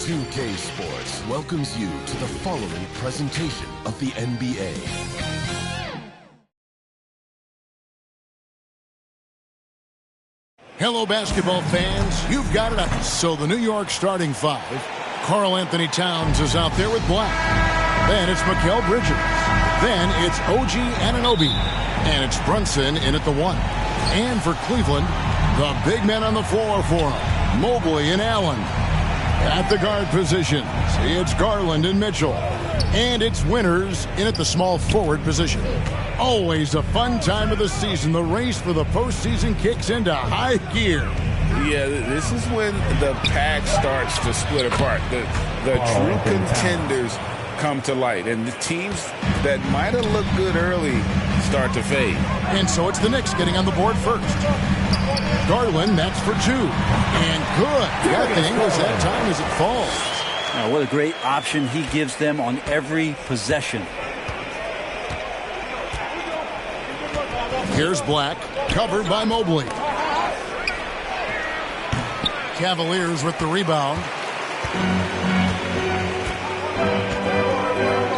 2K Sports welcomes you to the following presentation of the NBA. Hello, basketball fans. You've got it. So the New York starting five. Karl-Anthony Towns is out there with Black. Then it's Mikal Bridges. Then it's OG Anunoby. And it's Brunson in at the one. And for Cleveland, the big men on the floor for him, Mobley and Allen. At the guard positions, it's Garland and Mitchell. And it's Winters in at the small forward position. Always a fun time of the season. The race for the postseason kicks into high gear. Yeah, this is when the pack starts to split apart. The true contenders come to light. And the teams that might have looked good early start to fade. And so it's the Knicks getting on the board first. Garland, that's for two. And good. That thing was that time as it falls. Now, what a great option he gives them on every possession. Here's Black, covered by Mobley. Cavaliers with the rebound.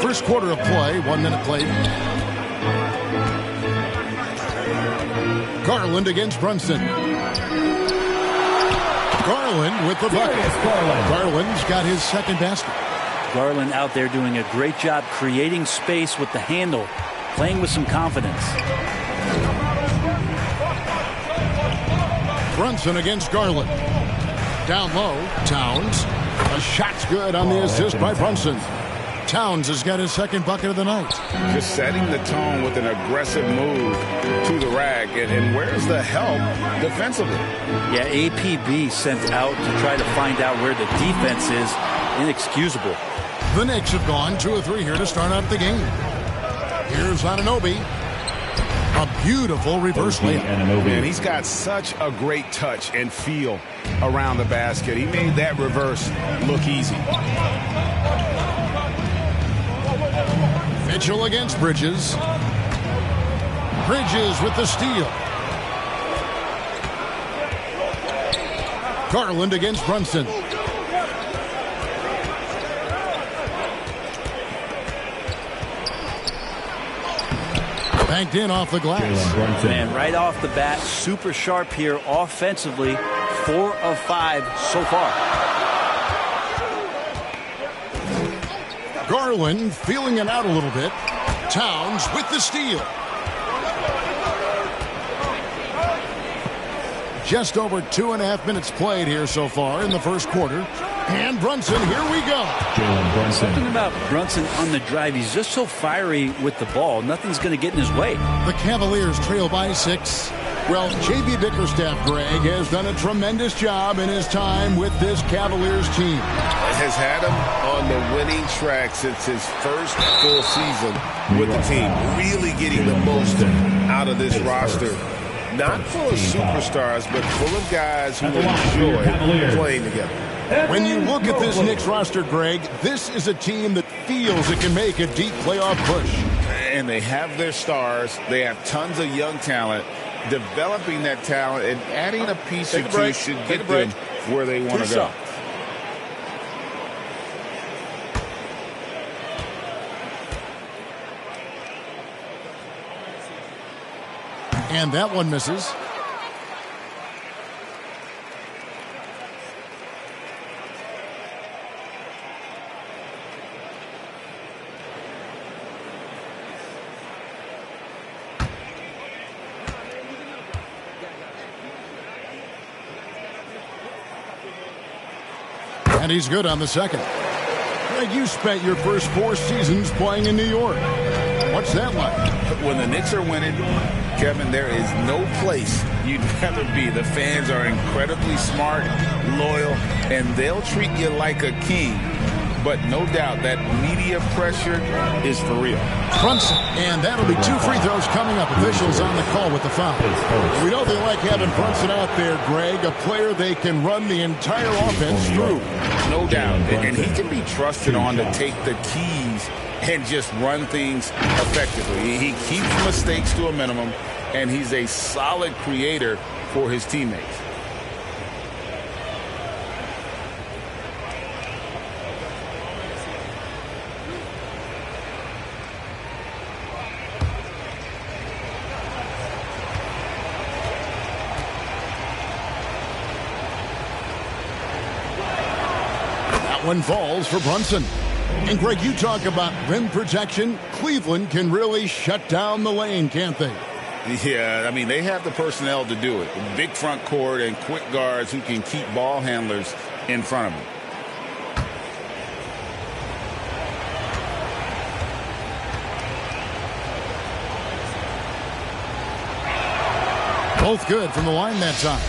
First quarter of play, 1 minute played. Garland against Brunson. Garland with the bucket. Garland's got his second basket. Garland out there doing a great job creating space with the handle, playing with some confidence. Brunson against Garland. Down low, Towns. A shot's good on the assist by Brunson. Towns has got his second bucket of the night. Just setting the tone with an aggressive move to the rack. And where's the help defensively? Yeah, APB sent out to try to find out where the defense is. Inexcusable. The Knicks have gone 2 of 3 here to start out the game. Here's Anunoby. A beautiful reverse layup. Man, he's got such a great touch and feel around the basket. He made that reverse look easy. Mitchell against Bridges. Bridges with the steal. Garland against Brunson. Banked in off the glass. Man, right off the bat, super sharp here offensively. 4 of 5 so far. Garland feeling it out a little bit. Towns with the steal. Just over 2.5 minutes played here so far in the first quarter. And Brunson, here we go. Something about Brunson on the drive. He's just so fiery with the ball. Nothing's going to get in his way. The Cavaliers trail by 6. Well, J.B. Bickerstaff, Greg, has done a tremendous job in his time with this Cavaliers team. Has had him on the winning track since his first full season with the team. Really getting the most out of this roster. Not full of superstars, but full of guys who enjoy playing together. When you look at this Knicks roster, Greg, this is a team that feels it can make a deep playoff push. And they have their stars. They have tons of young talent. Developing that talent and adding a piece or two should get them where they want to go. And that one misses. And he's good on the second. Greg, you spent your first 4 seasons playing in New York. What's that like? When the Knicks are winning, Kevin, there is no place you'd rather be. The fans are incredibly smart, loyal, and they'll treat you like a king. But no doubt that media pressure is for real. Brunson, and that'll be 2 free throws coming up. Officials on the call with the foul. We know they like having Brunson out there, Greg, a player they can run the entire offense through. No doubt, and he can be trusted on to take the keys and just run things effectively. He keeps mistakes to a minimum, and he's a solid creator for his teammates. one falls for Brunson. And, Greg, you talk about rim protection. Cleveland can really shut down the lane, can't they? Yeah, I mean, they have the personnel to do it. Big front court and quick guards who can keep ball handlers in front of them. Both good from the line that time.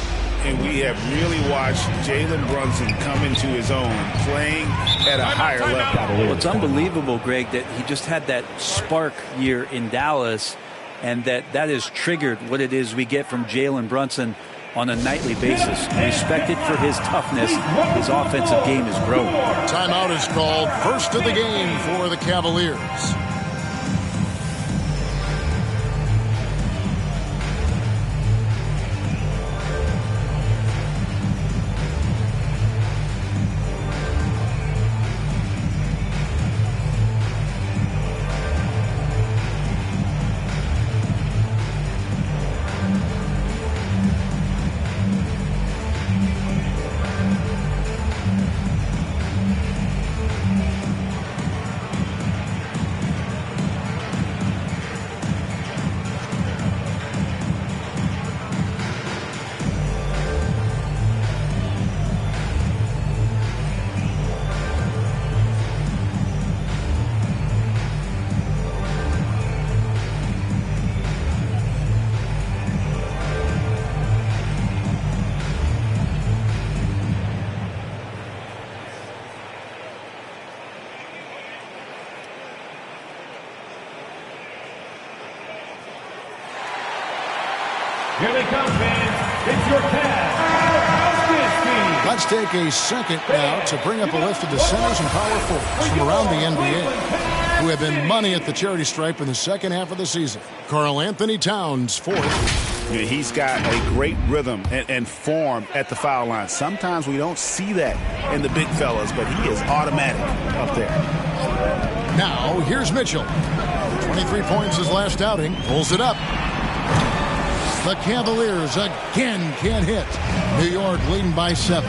And we have really watched Jalen Brunson come into his own, playing at a higher level. Well, it's unbelievable, Greg, that he just had that spark year in Dallas, and that has triggered what it is we get from Jalen Brunson on a nightly basis. Respected for his toughness, his offensive game has grown. Timeout is called. First of the game for the Cavaliers. Here they come, fans. It's your Cavs team. Let's take a second now to bring up a list of the centers and power forwards from around the NBA who have been money at the charity stripe in the second half of the season. Karl-Anthony Towns, fourth. Yeah, he's got a great rhythm and form at the foul line. Sometimes we don't see that in the big fellas, but he is automatic up there. Now, here's Mitchell. 23 points his last outing. Pulls it up. The Cavaliers again can't hit. New York leading by 7.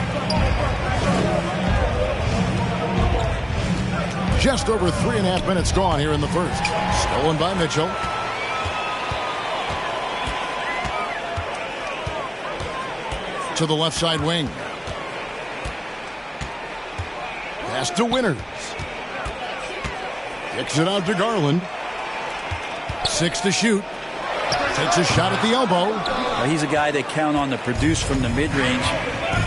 Just over 3.5 minutes gone here in the first. Stolen by Mitchell. To the left side wing. Pass to Winters. Kicks it out to Garland. 6 to shoot. Takes a shot at the elbow. He's a guy that count on to produce from the mid-range.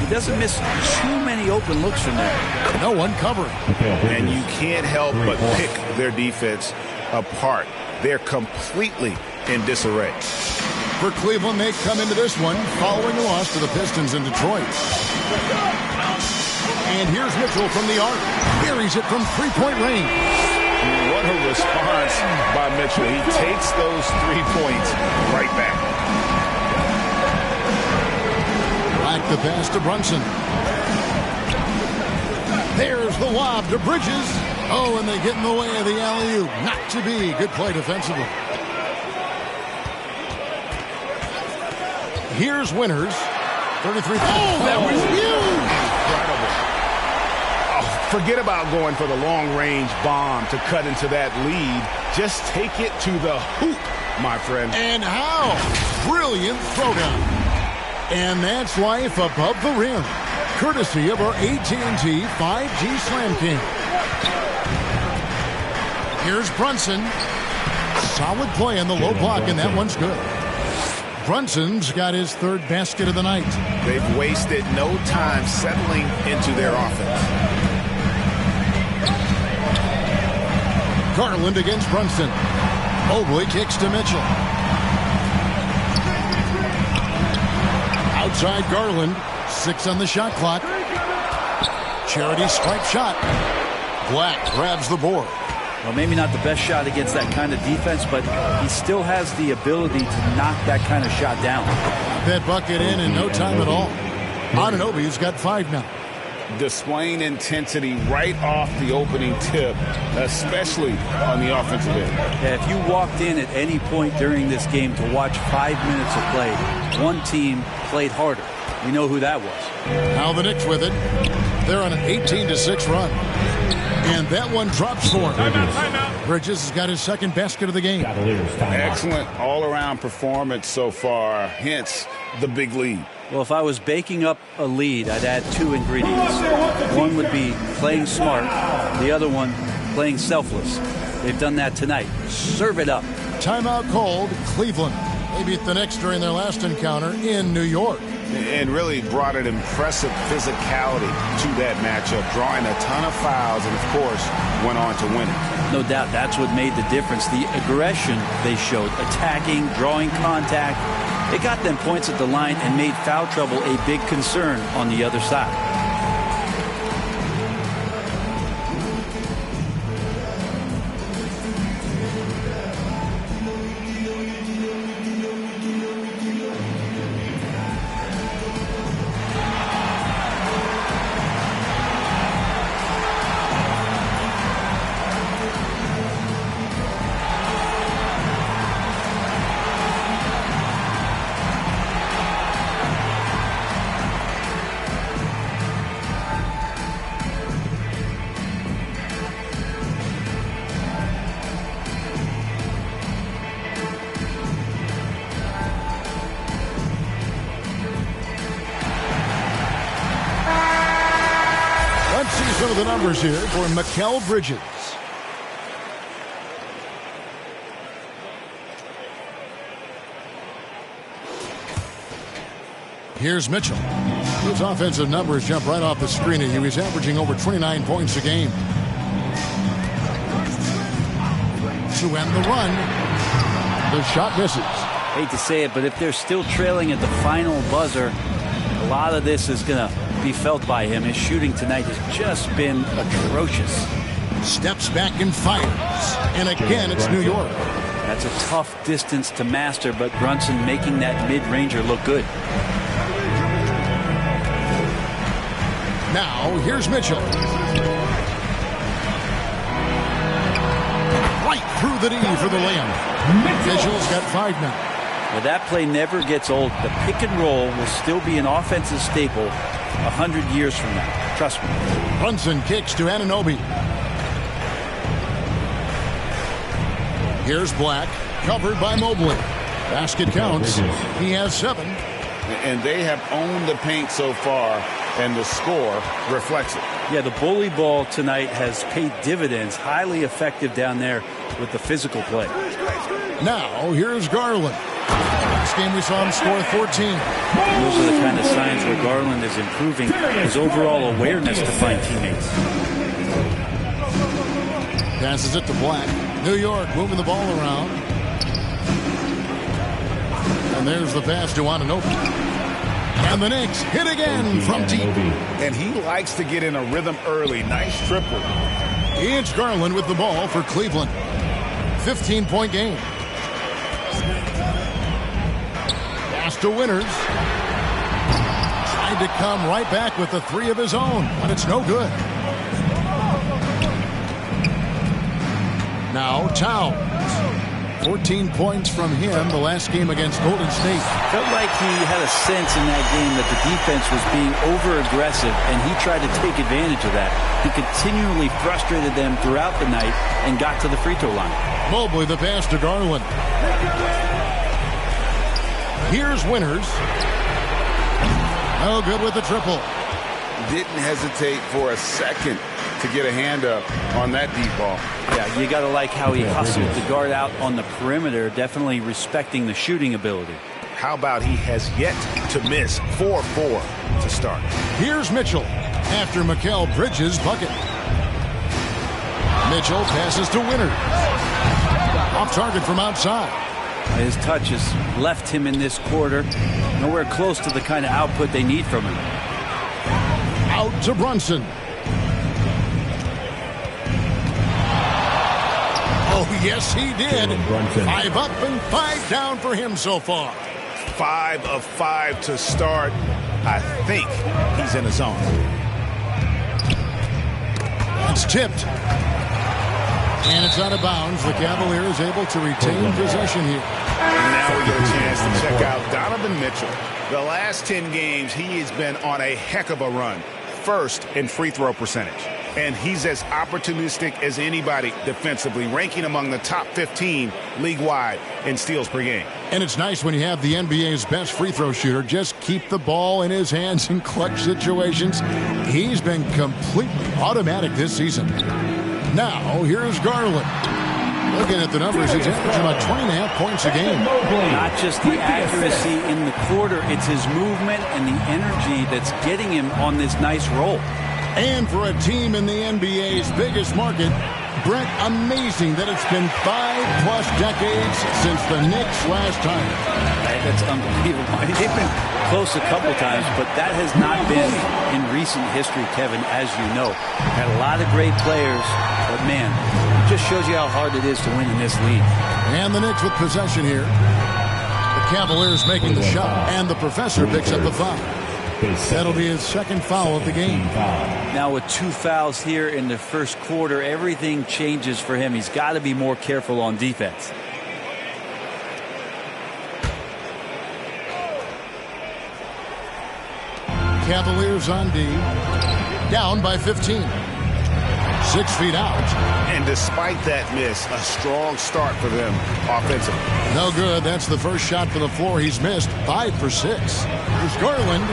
He doesn't miss too many open looks from there. No one covering. And you can't help but pick their defense apart. They're completely in disarray. For Cleveland, they come into this one following a loss to the Pistons in Detroit. And here's Mitchell from the arc. Buries it from three-point range. What a response by Mitchell. He takes those 3 points right back. Back the pass to Brunson. There's the lob to Bridges. Oh, and they get in the way of the alley-oop. Not to be. Good play defensively. Here's Winters. 33. Oh, that was huge. Incredible. Oh, forget about going for the long-range bomb to cut into that lead. Just take it to the hoop, my friend. And how? Brilliant throwdown. And that's life above the rim. Courtesy of our AT&T 5G Slam King. Here's Brunson. Solid play on the low block, and that one's good. Brunson's got his third basket of the night. They've wasted no time settling into their offense. Garland against Brunson. Mobley kicks to Mitchell. Outside Garland. 6 on the shot clock. Charity stripe shot. Black grabs the board. Well, maybe not the best shot against that kind of defense, but he still has the ability to knock that kind of shot down. That bucket in no time at all. Anunoby's got 5 now. Displaying intensity right off the opening tip, especially on the offensive end. Yeah, if you walked in at any point during this game to watch 5 minutes of play, one team played harder. We know who that was. Now the Knicks with it. They're on an 18-6 run. And that one drops for him. Timeout. Bridges has got his second basket of the game. Excellent all-around performance so far, hence the big lead. Well, if I was baking up a lead, I'd add 2 ingredients. One would be playing smart. The other one, playing selfless. They've done that tonight. Serve it up. Timeout called. Cleveland. They beat the Knicks during their last encounter in New York. And really brought an impressive physicality to that matchup, drawing a ton of fouls and, of course, went on to win it. No doubt that's what made the difference. The aggression they showed, attacking, drawing contact. It got them points at the line and made foul trouble a big concern on the other side. Some of the numbers here for Mikal Bridges. Here's Mitchell. His offensive numbers jump right off the screen at you. He's averaging over 29 points a game. To end the run, the shot misses. Hate to say it, but if they're still trailing at the final buzzer, a lot of this is going to be felt by him. His shooting tonight has just been atrocious. Steps back and fires. And again, it's New York. That's a tough distance to master, but Brunson making that mid-ranger look good. Now, here's Mitchell. Right through the knee for the layup. Mitchell's got 5 now. Well, that play never gets old. The pick and roll will still be an offensive staple 100 years from now. Trust me. Brunson kicks to Anunoby. Here's Black, covered by Mobley. Basket counts. He has 7. And they have owned the paint so far, and the score reflects it. Yeah, the bully ball tonight has paid dividends. Highly effective down there with the physical play. Now, here's Garland. Last game we saw him score 14. And those are the kind of signs where Garland is improving his overall awareness to find teammates. Passes it to Black. New York moving the ball around. And there's the pass to Anunoby. And the Knicks hit again from deep. And he likes to get in a rhythm early. Nice triple. It's Garland with the ball for Cleveland. 15-point game. Pass to Winters. Tried to come right back with the 3 of his own, but it's no good. Now Towns. 14 points from him the last game against Golden State. Felt like he had a sense in that game that the defense was being over-aggressive, and he tried to take advantage of that. He continually frustrated them throughout the night and got to the free throw line. Mobley the pass to Garland. Here's Winters. No good with the triple. Didn't hesitate for a second to get a hand up on that deep ball. Yeah, you got to like how he hustled the guard out on the perimeter, definitely respecting the shooting ability. How about he has yet to miss 4-4 to start. Here's Mitchell after Mikal Bridges' bucket. Mitchell passes to Winters. Off target from outside. His touch has left him in this quarter. Nowhere close to the kind of output they need from him. Out to Brunson. Oh, yes, he did. 5 up and 5 down for him so far. 5 of 5 to start. I think he's in the zone. It's tipped. And it's out of bounds. The Cavaliers able to retain possession here. And now we get a chance to check out Donovan Mitchell. The last 10 games, he has been on a heck of a run. first in free throw percentage. And he's as opportunistic as anybody defensively, ranking among the top 15 league-wide in steals per game. And it's nice when you have the NBA's best free throw shooter just keep the ball in his hands in clutch situations. He's been completely automatic this season. Now, here's Garland. Looking at the numbers, he's averaging about 20.5 points a game. Not just the accuracy in the quarter, it's his movement and the energy that's getting him on this nice roll. And for a team in the NBA's biggest market, Brett, amazing that it's been 5+ decades since the Knicks last time. That's unbelievable. They've been close a couple times, but that has not been in recent history, Kevin, as you know. Had a lot of great players, but man, it just shows you how hard it is to win in this league. And the Knicks with possession here. The Cavaliers making the shot, and the professor picks up the foul. That'll be his second foul of the game. Now with 2 fouls here in the first quarter, everything changes for him. He's got to be more careful on defense. Cavaliers on D. Down by 15. 6 feet out. And despite that miss, a strong start for them offensively. No good. That's the first shot from the floor he's missed. 5 for 6. Here's Garland.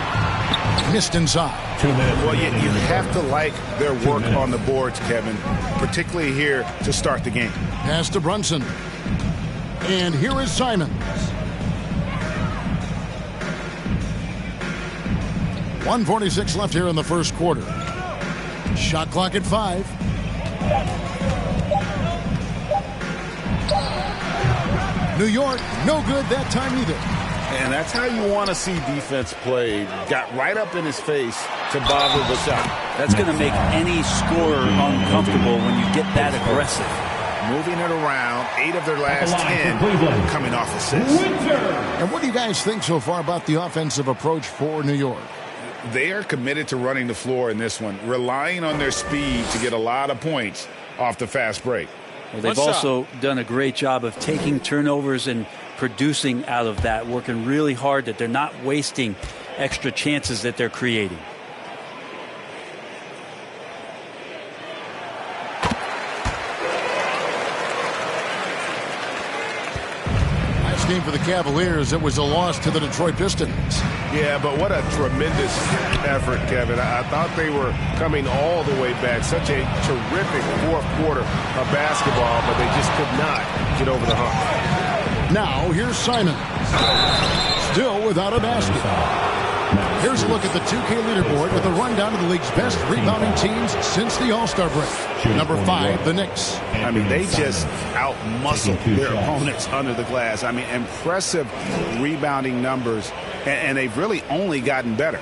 Missed inside. 2 minutes. Well, you have to like their work on the boards, Kevin, particularly here to start the game. Pass to Brunson. And here is Simons. 1:46 left here in the first quarter. Shot clock at 5. New York, no good that time either. And that's how you want to see defense play. Got right up in his face to bother the shot. That's going to make any scorer uncomfortable when you get that aggressive. Moving it around, 8 of their last 10 coming off assists. And what do you guys think so far about the offensive approach for New York? They are committed to running the floor in this one, relying on their speed to get a lot of points off the fast break. Well, they've also done a great job of taking turnovers and producing out of that, working really hard that they're not wasting extra chances that they're creating. Last game for the Cavaliers, it was a loss to the Detroit Pistons. Yeah, but what a tremendous effort, Kevin. I thought they were coming all the way back. Such a terrific fourth quarter of basketball, but they just could not get over the hump. Now, here's Simons. Still without a basket. Here's a look at the 2K leaderboard with a rundown of the league's best rebounding teams since the All-Star break. Number 5, the Knicks. I mean, they just out-muscled their opponents under the glass. I mean, impressive rebounding numbers, and they've really only gotten better.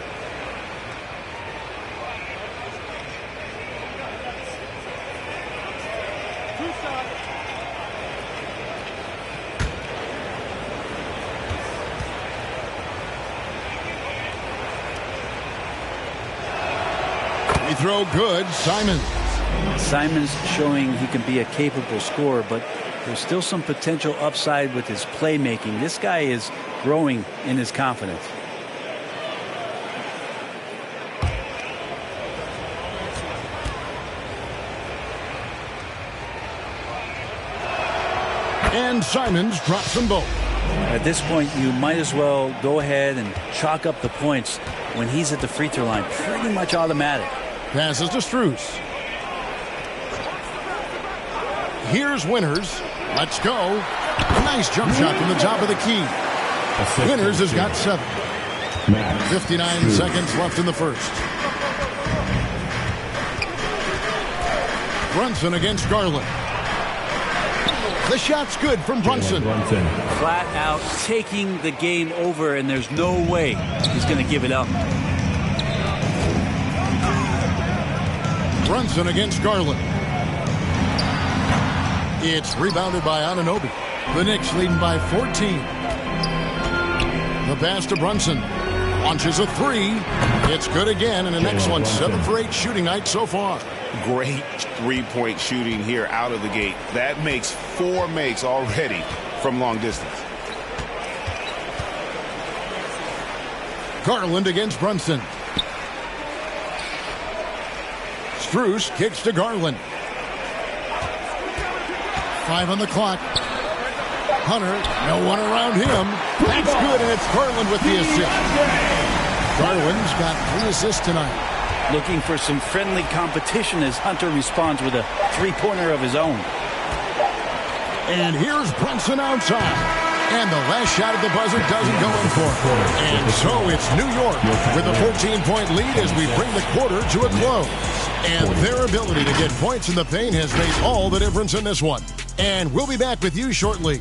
Throw good. Simons showing he can be a capable scorer, but there's still some potential upside with his playmaking. This guy is growing in his confidence. And Simons drops them both. At this point, you might as well go ahead and chalk up the points when he's at the free throw line. Pretty much automatic. Passes to Strus. Here's Winters. Let's go. Nice jump shot from the top of the key. Winters has got 7. 59 seconds left in the first. Brunson against Garland. The shot's good from Brunson. Flat out taking the game over, and there's no way he's going to give it up. Brunson against Garland. It's rebounded by Anunoby. The Knicks leading by 14. The pass to Brunson. Launches a 3. It's good again, and an excellent 7 for 8 shooting night so far. Great three-point shooting here out of the gate. That makes 4 makes already from long distance. Garland against Brunson. Strus kicks to Garland. 5 on the clock. Hunter, no one around him. That's good, and it's Garland with the assist. Garland's got 3 assists tonight. Looking for some friendly competition as Hunter responds with a three-pointer of his own. And here's Brunson outside. And the last shot at the buzzer doesn't go in for it. And so it's New York with a 14-point lead as we bring the quarter to a close. And their ability to get points in the paint has made all the difference in this one. And we'll be back with you shortly.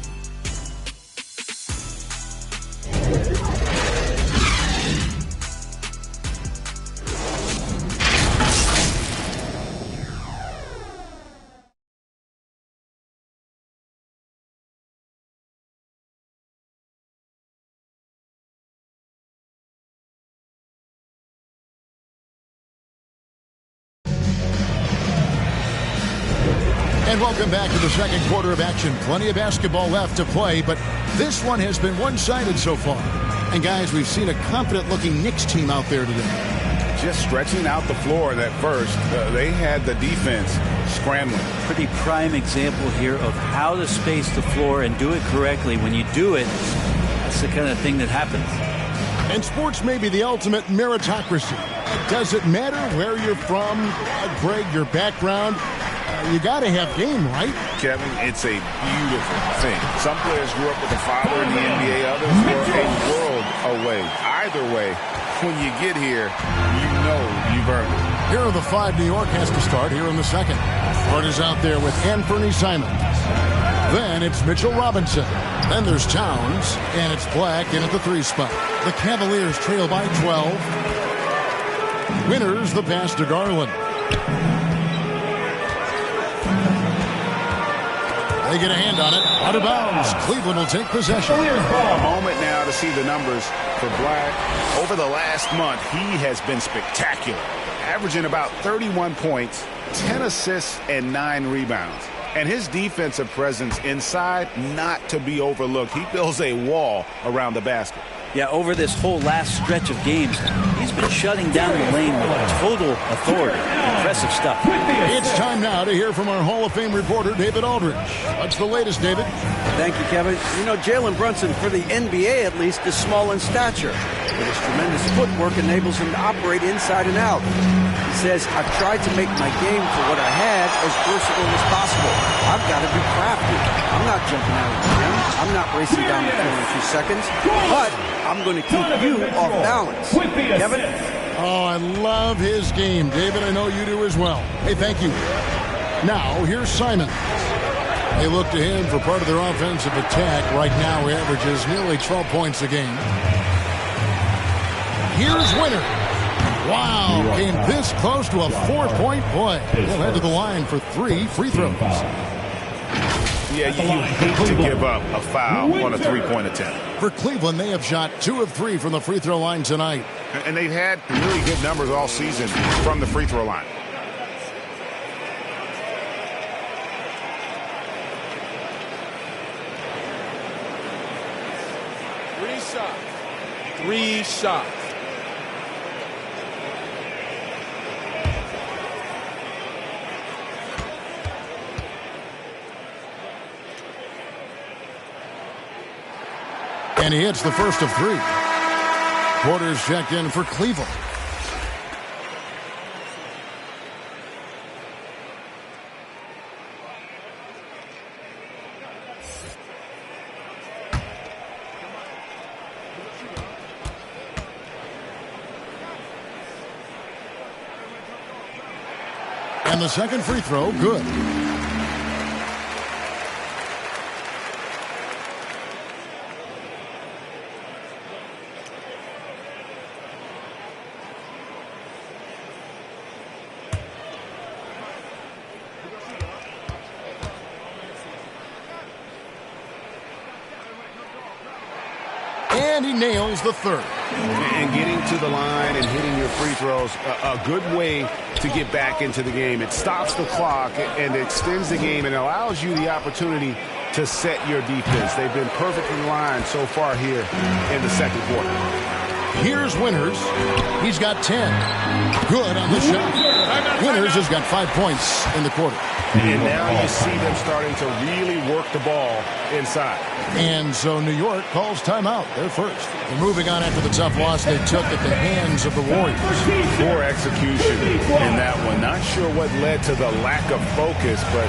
And welcome back to the second quarter of action. Plenty of basketball left to play, but this one has been one-sided so far. And guys, we've seen a confident-looking Knicks team out there today. Just stretching out the floor at first. They had the defense scrambling. Pretty prime example here of how to space the floor and do it correctly. When you do it, that's the kind of thing that happens. And sports may be the ultimate meritocracy. Does it matter where you're from, Greg, your background? You got to have game, right? Kevin, it's a beautiful thing. Some players grew up with a father in the NBA. Others were a world away. Either way, when you get here, you know you've earned it. Here are the 5 New York has to start here in the second. Hart is out there with Anthony Simons. Then it's Mitchell Robinson. Then there's Towns, and it's Black in at the 3 spot. The Cavaliers trail by 12. Winners the pass to Garland. They get a hand on it. Out of bounds. Cleveland will take possession. A moment now to see the numbers for Black. Over the last month, he has been spectacular. Averaging about 31 points, 10 assists, and 9 rebounds. And his defensive presence inside, not to be overlooked. He builds a wall around the basket. Yeah, over this whole last stretch of games, he's been shutting down the lane with total authority. Impressive stuff. It's time now to hear from our Hall of Fame reporter, David Aldridge. What's the latest, David? Thank you, Kevin. You know, Jalen Brunson, for the NBA at least, is small in stature, but his tremendous footwork enables him to operate inside and out. He says, I've tried to make my game for what I had as versatile as possible. I've got to be crafty. I'm not jumping out of the gym. I'm not racing down the floor in 2 seconds, but I'm going to keep you off balance. Kevin? Oh, I love his game. David, I know you do as well. Hey, thank you. Now, here's Simons. They look to him for part of their offensive attack. Right now, he averages nearly 12 points a game. Here's Winner. Wow, came this close to a 4-point play. He'll head to the line for 3 free throws. Yeah, you hate to give up a foul on a 3-point attempt. For Cleveland, they have shot 2 of 3 from the free throw line tonight. And they've had really good numbers all season from the free throw line. Three shots. And he hits the first of 3. Porter's checked in for Cleveland. And the second free throw, good. And he nails the third. And getting to the line and hitting your free throws, a good way to get back into the game. It stops the clock and extends the game and allows you the opportunity to set your defense. They've been perfect in line so far here in the second quarter. Here's Winters. He's got 10. Good on the shot. Winters has got 5 points in the quarter. And now you see them starting to really work the ball inside. And so New York calls timeout. They're first. They're moving on after the tough loss they took at the hands of the Warriors. Poor execution in that one. Not sure what led to the lack of focus, but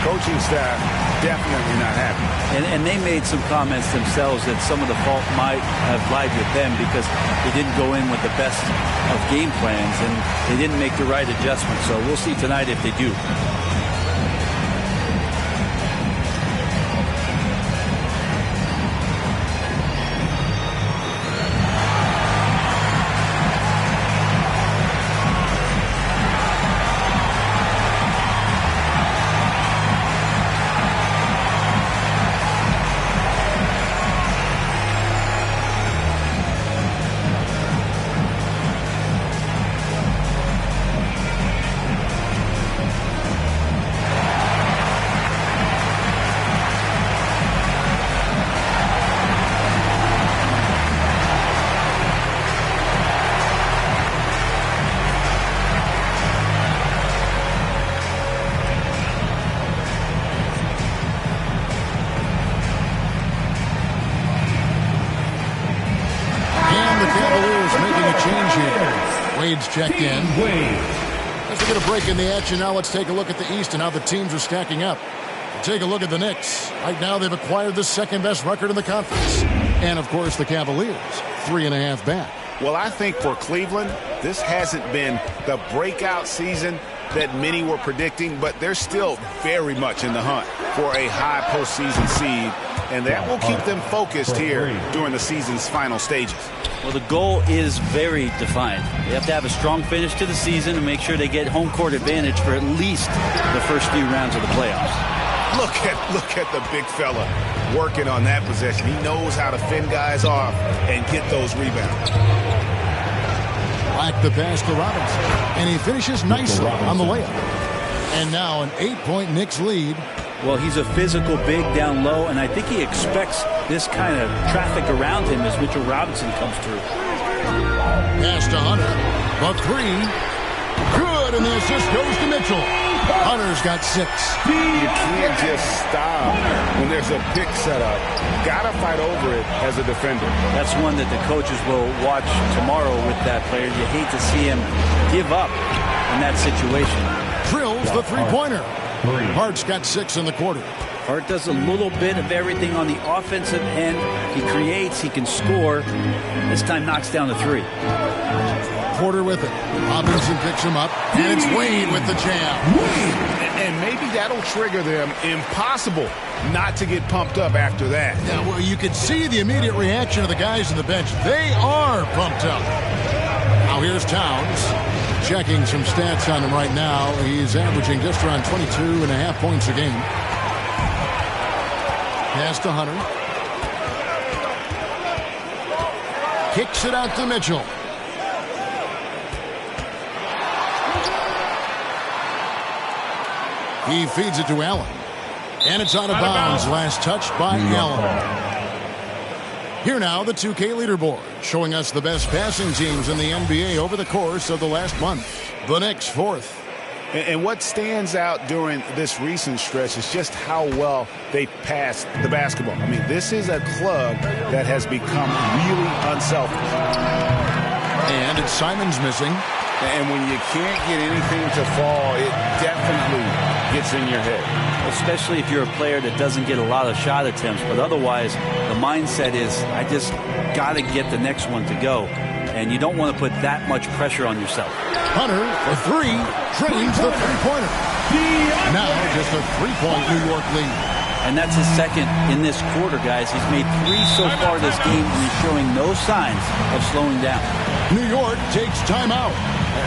coaching staff definitely not happy. And they made some comments themselves that some of the fault might have lied with them because they didn't go in with the best of game plans and they didn't make the right adjustments. So we'll see tonight if they do. Wade's checked in. As we get a break in the action now, let's take a look at the East and how the teams are stacking up. We'll take a look at the Knicks. Right now, they've acquired the second-best record in the conference. And, of course, the Cavaliers, 3.5 back. Well, I think for Cleveland, this hasn't been the breakout season that many were predicting, but they're still very much in the hunt for a high postseason seed, and that will keep them focused here during the season's final stages. Well, the goal is very defined. They have to have a strong finish to the season and make sure they get home court advantage for at least the first few rounds of the playoffs. Look at the big fella working on that possession. He knows how to fend guys off and get those rebounds. Black the pass to Robinson, and he finishes nicely on the layup. And now an 8-point Knicks lead. Well, he's a physical big down low, and I think he expects this kind of traffic around him as Mitchell Robinson comes through. Pass to Hunter. The three. Good, and the assist goes to Mitchell. Hunter's got 6. You can't just stop when there's a pick set up. Got to fight over it as a defender. That's one that the coaches will watch tomorrow with that player. You hate to see him give up in that situation. Drills the three-pointer. Hart's got 6 in the quarter. Hart does a little bit of everything on the offensive end. He creates, he can score. This time knocks down the 3. Porter with it. Robinson picks him up, and it's Wade with the jam. And maybe that'll trigger them. Impossible not to get pumped up after that. Yeah, well, you can see the immediate reaction of the guys on the bench. They are pumped up. Now here's Towns. Checking some stats on him right now. He's averaging just around 22.5 points a game. Pass to Hunter. Kicks it out to Mitchell. He feeds it to Allen. And it's out of bounds. Last touch by Allen. Here now, the 2K leaderboard, showing us the best passing teams in the NBA over the course of the last month. The Knicks, 4th. And what stands out during this recent stretch is just how well they passed the basketball. I mean, this is a club that has become really unselfish. And it's Simons missing. And when you can't get anything to fall, it definitely gets in your head. Especially if you're a player that doesn't get a lot of shot attempts. But otherwise, the mindset is, I just got to get the next one to go. And you don't want to put that much pressure on yourself. Hunter, the 3, drains the three-pointer. Now just a 3-point New York lead. And that's his second in this quarter, guys. He's made 3 so far this game, and he's showing no signs of slowing down. New York takes timeout.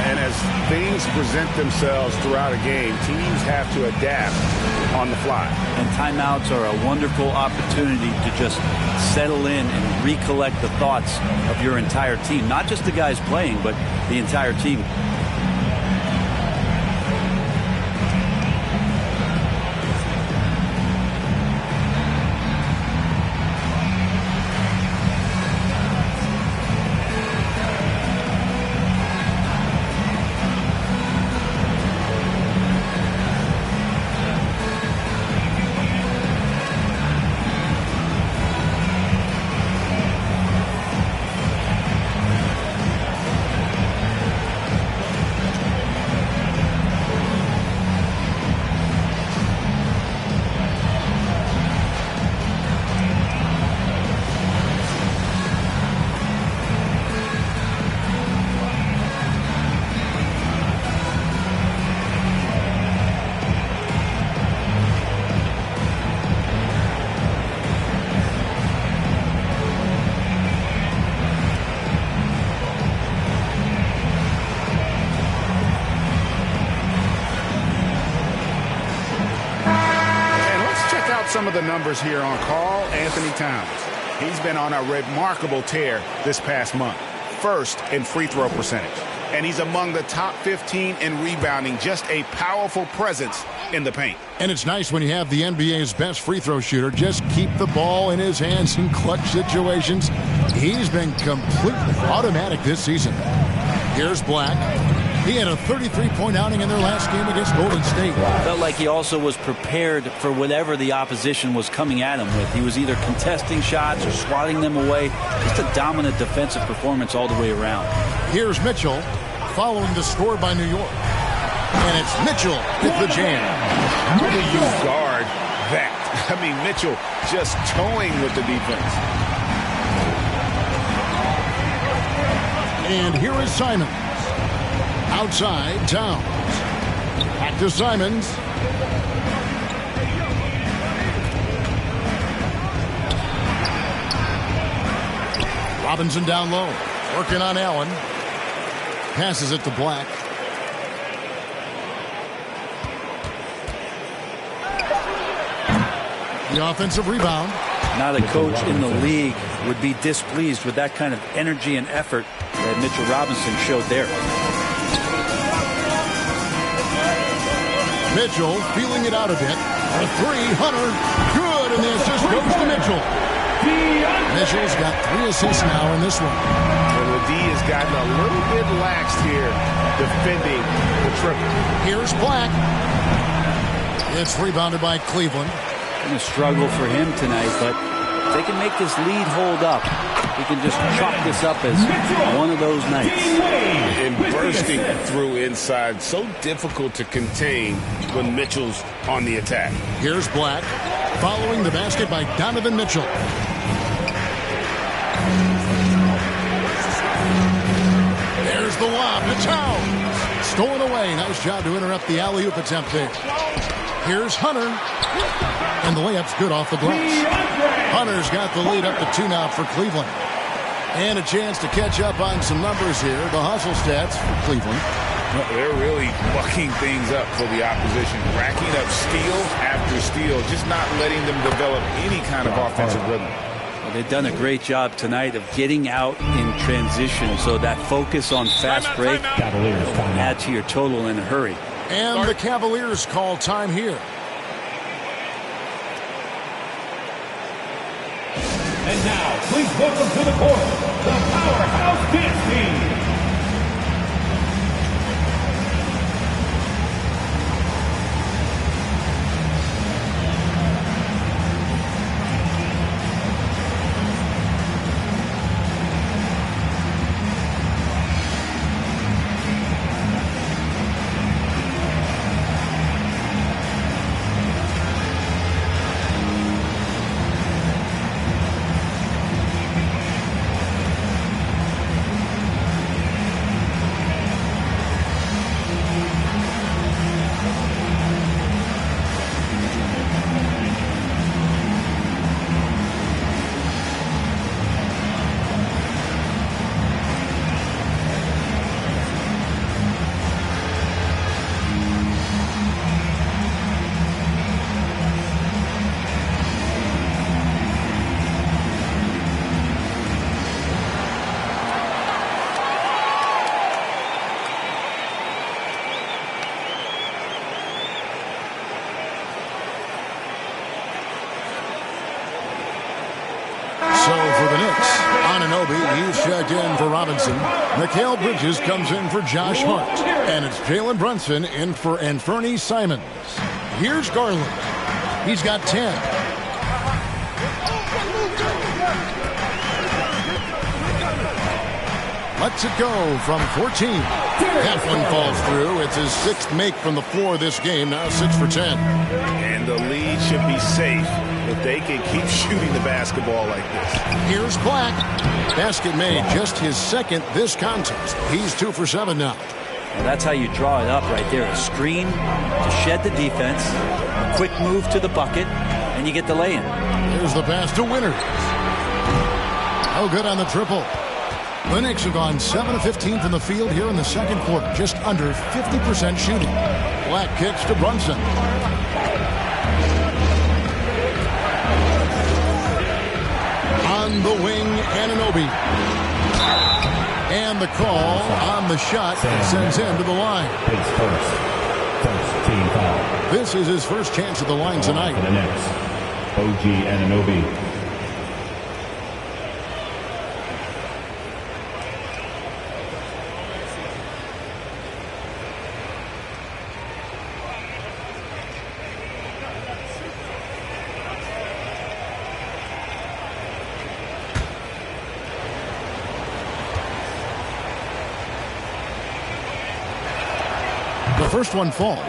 And as things present themselves throughout a game, teams have to adapt on the fly. And timeouts are a wonderful opportunity to just settle in and recollect the thoughts of your entire team. Not just the guys playing, but the entire team. out some of the numbers here on Karl Anthony Towns. He's been on a remarkable tear this past month. First in free throw percentage. And he's among the top 15 in rebounding. Just a powerful presence in the paint. And it's nice when you have the NBA's best free throw shooter just keep the ball in his hands in clutch situations. He's been completely automatic this season. Here's Black. He had a 33-point outing in their last game against Golden State. Felt like he also was prepared for whatever the opposition was coming at him with. He was either contesting shots or swatting them away. Just a dominant defensive performance all the way around. Here's Mitchell following the score by New York. And it's Mitchell with the jam. How do you guard that? I mean, Mitchell just towing with the defense. And here is Simons. Outside, Towns. Back to Simons. Robinson down low. Working on Allen. Passes it to Black. The offensive rebound. Not a coach in the league would be displeased with that kind of energy and effort that Mitchell Robinson showed there. Mitchell feeling it out a bit. A three, Hunter. Good, and the assist goes to Mitchell. Mitchell's got 3 assists now in this one. And the D has gotten a little bit laxed here defending the triple. Here's Black. It's rebounded by Cleveland. Going to struggle for him tonight, but if they can make this lead hold up, we can just chalk this up as one of those nights. And bursting through inside, so difficult to contain when Mitchell's on the attack. Here's Black, following the basket by Donovan Mitchell. There's the lob to Towns. Stolen away. Nice job to interrupt the alley-oop attempt there. Here's Hunter. And the layup's good off the glass. Hunter's got the lead up to 2 now for Cleveland. And a chance to catch up on some numbers here. The hustle stats for Cleveland. They're really bucking things up for the opposition. Racking up steal after steal. Just not letting them develop any kind of offensive rhythm. Well, they've done a great job tonight of getting out in transition. So that focus on fast break will add to your total in a hurry. And the Cavaliers call time here. And now, please welcome to the court, the Powerhouse Dance Team. He's checked in for Robinson. Mikal Bridges comes in for Josh Hart. And it's Jalen Brunson in for Anfernee Simons. Here's Garland. He's got 10. Lets it go from 14. That one falls through. It's his 6th make from the floor this game. Now 6 for 10. And the lead should be safe if they can keep shooting the basketball like this. Here's Black. Basket made, just his 2nd this contest. He's 2 for 7 now. Well, that's how you draw it up right there. A screen to shed the defense, a quick move to the bucket, and you get the lay-in. Here's the pass to Winters. Oh, good on the triple. The Knicks have gone 7 of 15 from the field here in the 2nd quarter. Just under 50% shooting. Black kicks to Brunson. On the wing, Anunoby. And the call on the shot sends him to the line. First team foul. This is his first chance at the line tonight. For the Knicks, OG Anunoby. The first one falls.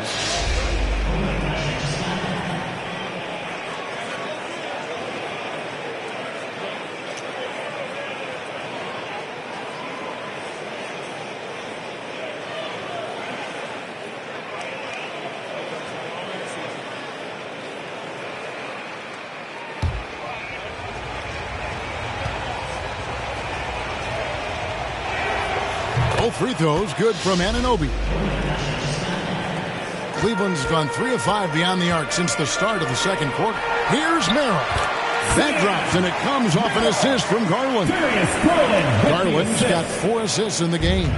Both free throws good from Anunoby. Cleveland's gone 3 of 5 beyond the arc since the start of the second quarter. Here's Merrill. That drops, and it comes off an assist from Garland. Garland's got 4 assists in the game.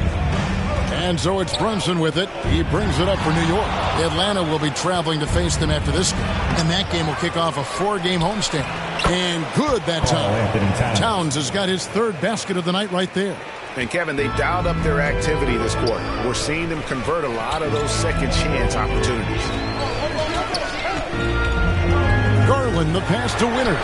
And so it's Brunson with it. He brings it up for New York. Atlanta will be traveling to face them after this game. And that game will kick off a 4-game homestand. And good that time. Towns has got his 3rd basket of the night right there. And, Kevin, they've dialed up their activity this quarter. We're seeing them convert a lot of those second chance opportunities. Garland, the pass to Winters.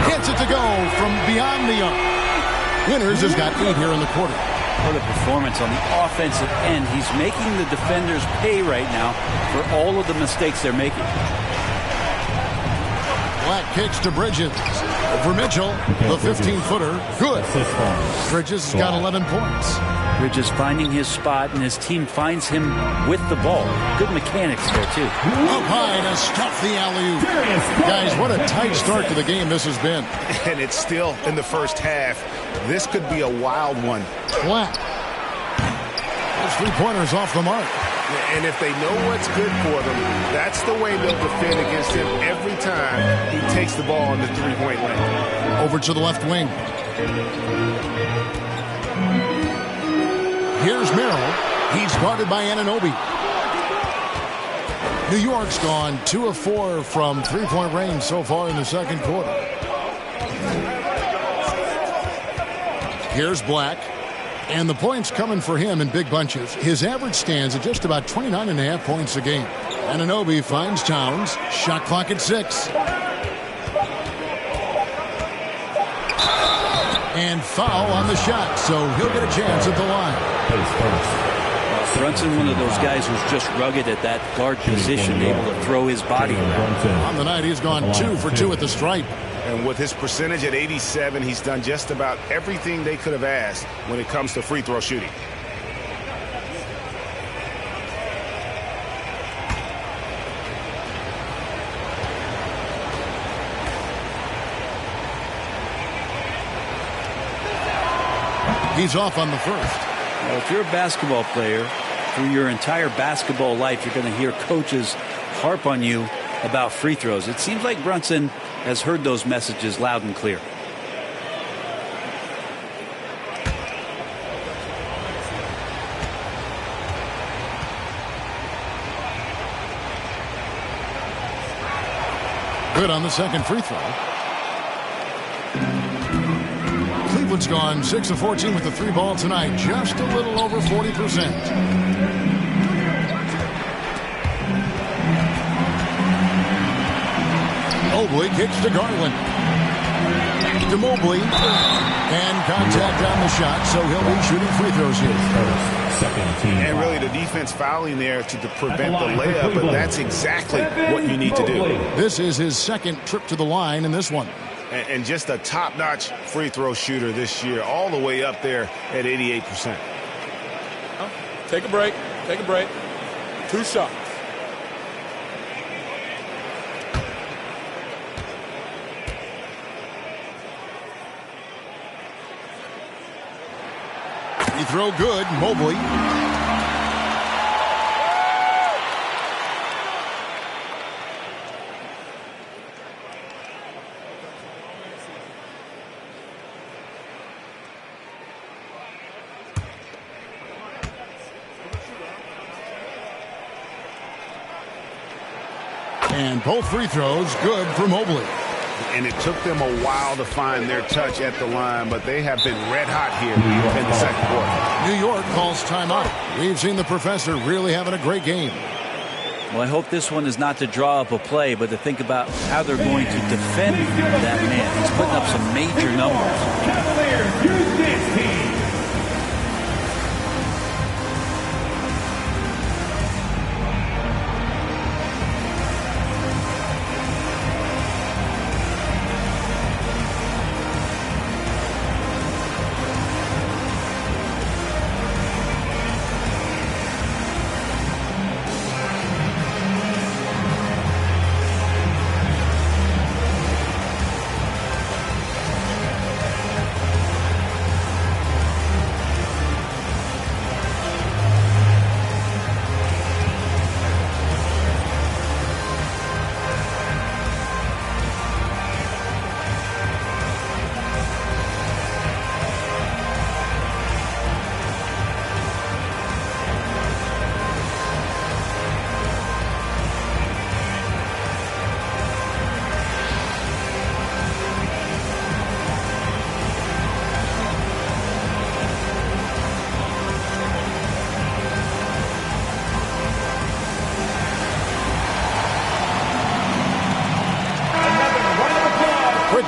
Gets it to go from beyond the arc. Winters has got 8 here in the quarter. What a performance on the offensive end. He's making the defenders pay right now for all of the mistakes they're making. Black kicks to Bridges. For Mitchell, the 15-footer. Good. Bridges has got 11 points. Bridges finding his spot, and his team finds him with the ball. Good mechanics there, too. Up high to stuff the alley-oop. Guys, what a tight start to the game this has been. And it's still in the first half. This could be a wild one. Black. Those 3-pointers off the mark. And if they know what's good for them, that's the way they'll defend against him every time he takes the ball in the 3-point lane. Over to the left wing. Here's Merrill. He's guarded by Anunoby. New York's gone 2 of 4 from 3-point range so far in the second quarter. Here's Black. And the points coming for him in big bunches. His average stands at just about 29.5 points a game. Anunoby finds Towns. Shot clock at 6. And foul on the shot, so he'll get a chance at the line. Brunson, one of those guys who's just rugged at that guard position, able to throw his body around. On the night, he's gone 2 for 2 at the stripe. And with his percentage at 87, he's done just about everything they could have asked when it comes to free throw shooting. He's off on the first. Well, if you're a basketball player, through your entire basketball life, you're going to hear coaches harp on you about free throws. It seems like Brunson has heard those messages loud and clear. Good on the second free throw. Cleveland's gone 6 of 14 with the 3 ball tonight. Just a little over 40%. Mobley kicks to Garland. To Mobley. And contact on the shot, so he'll be shooting free throws here. Second team. And really the defense fouling there to prevent the layup, but that's exactly what you need to do. This is his second trip to the line in this one. And just a top-notch free throw shooter this year, all the way up there at 88%. Take a break. Take a break. 2 shots. Free throw good. Mobley. And both free throws good for Mobley. And it took them a while to find their touch at the line, but they have been red hot here in the second quarter. New York calls timeout. We've seen the professor really having a great game. Well, I hope this one is not to draw up a play, but to think about how they're going to defend that man. He's putting up some major numbers. Cavaliers use this team.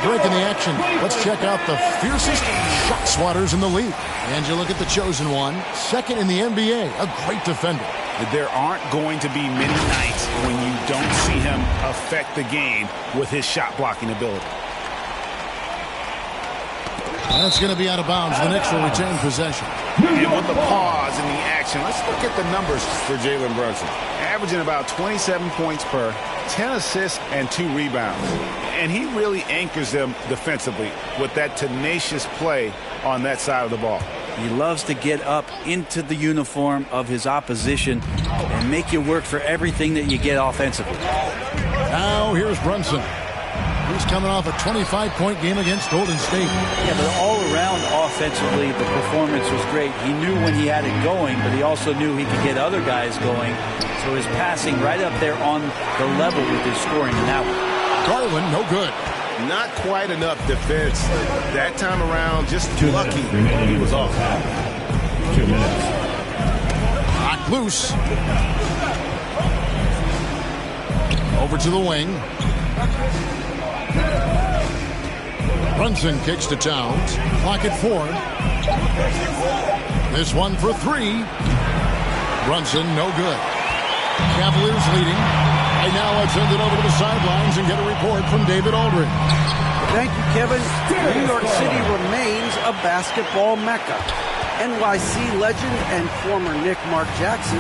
Break in the action. Let's check out the fiercest shot swatters in the league. And you look at the chosen one, second in the NBA, a great defender. There aren't going to be many nights when you don't see him affect the game with his shot blocking ability. That's going to be out of bounds. The Knicks will retain possession. And with the pause in the action, let's look at the numbers for Jalen Brunson. Averaging about 27 points per, 10 assists, and 2 rebounds. And he really anchors them defensively with that tenacious play on that side of the ball. He loves to get up into the uniform of his opposition and make you work for everything that you get offensively. Now here's Brunson. He's coming off a 25-point game against Golden State. Yeah, but all around offensively, the performance was great. He knew when he had it going, but he also knew he could get other guys going. So his passing right up there on the level with his scoring in that one. Garland, no good. Not quite enough defense. That time around, just lucky he was off. 2 minutes. Knocked loose. Over to the wing. Brunson kicks to Towns. Clock at 4. This one for 3. Brunson, no good. Cavaliers leading. Right now, let's send it over to the sidelines and get a report from David Aldridge. Thank you, Kevin. New York City remains a basketball mecca. NYC legend and former Knick Mark Jackson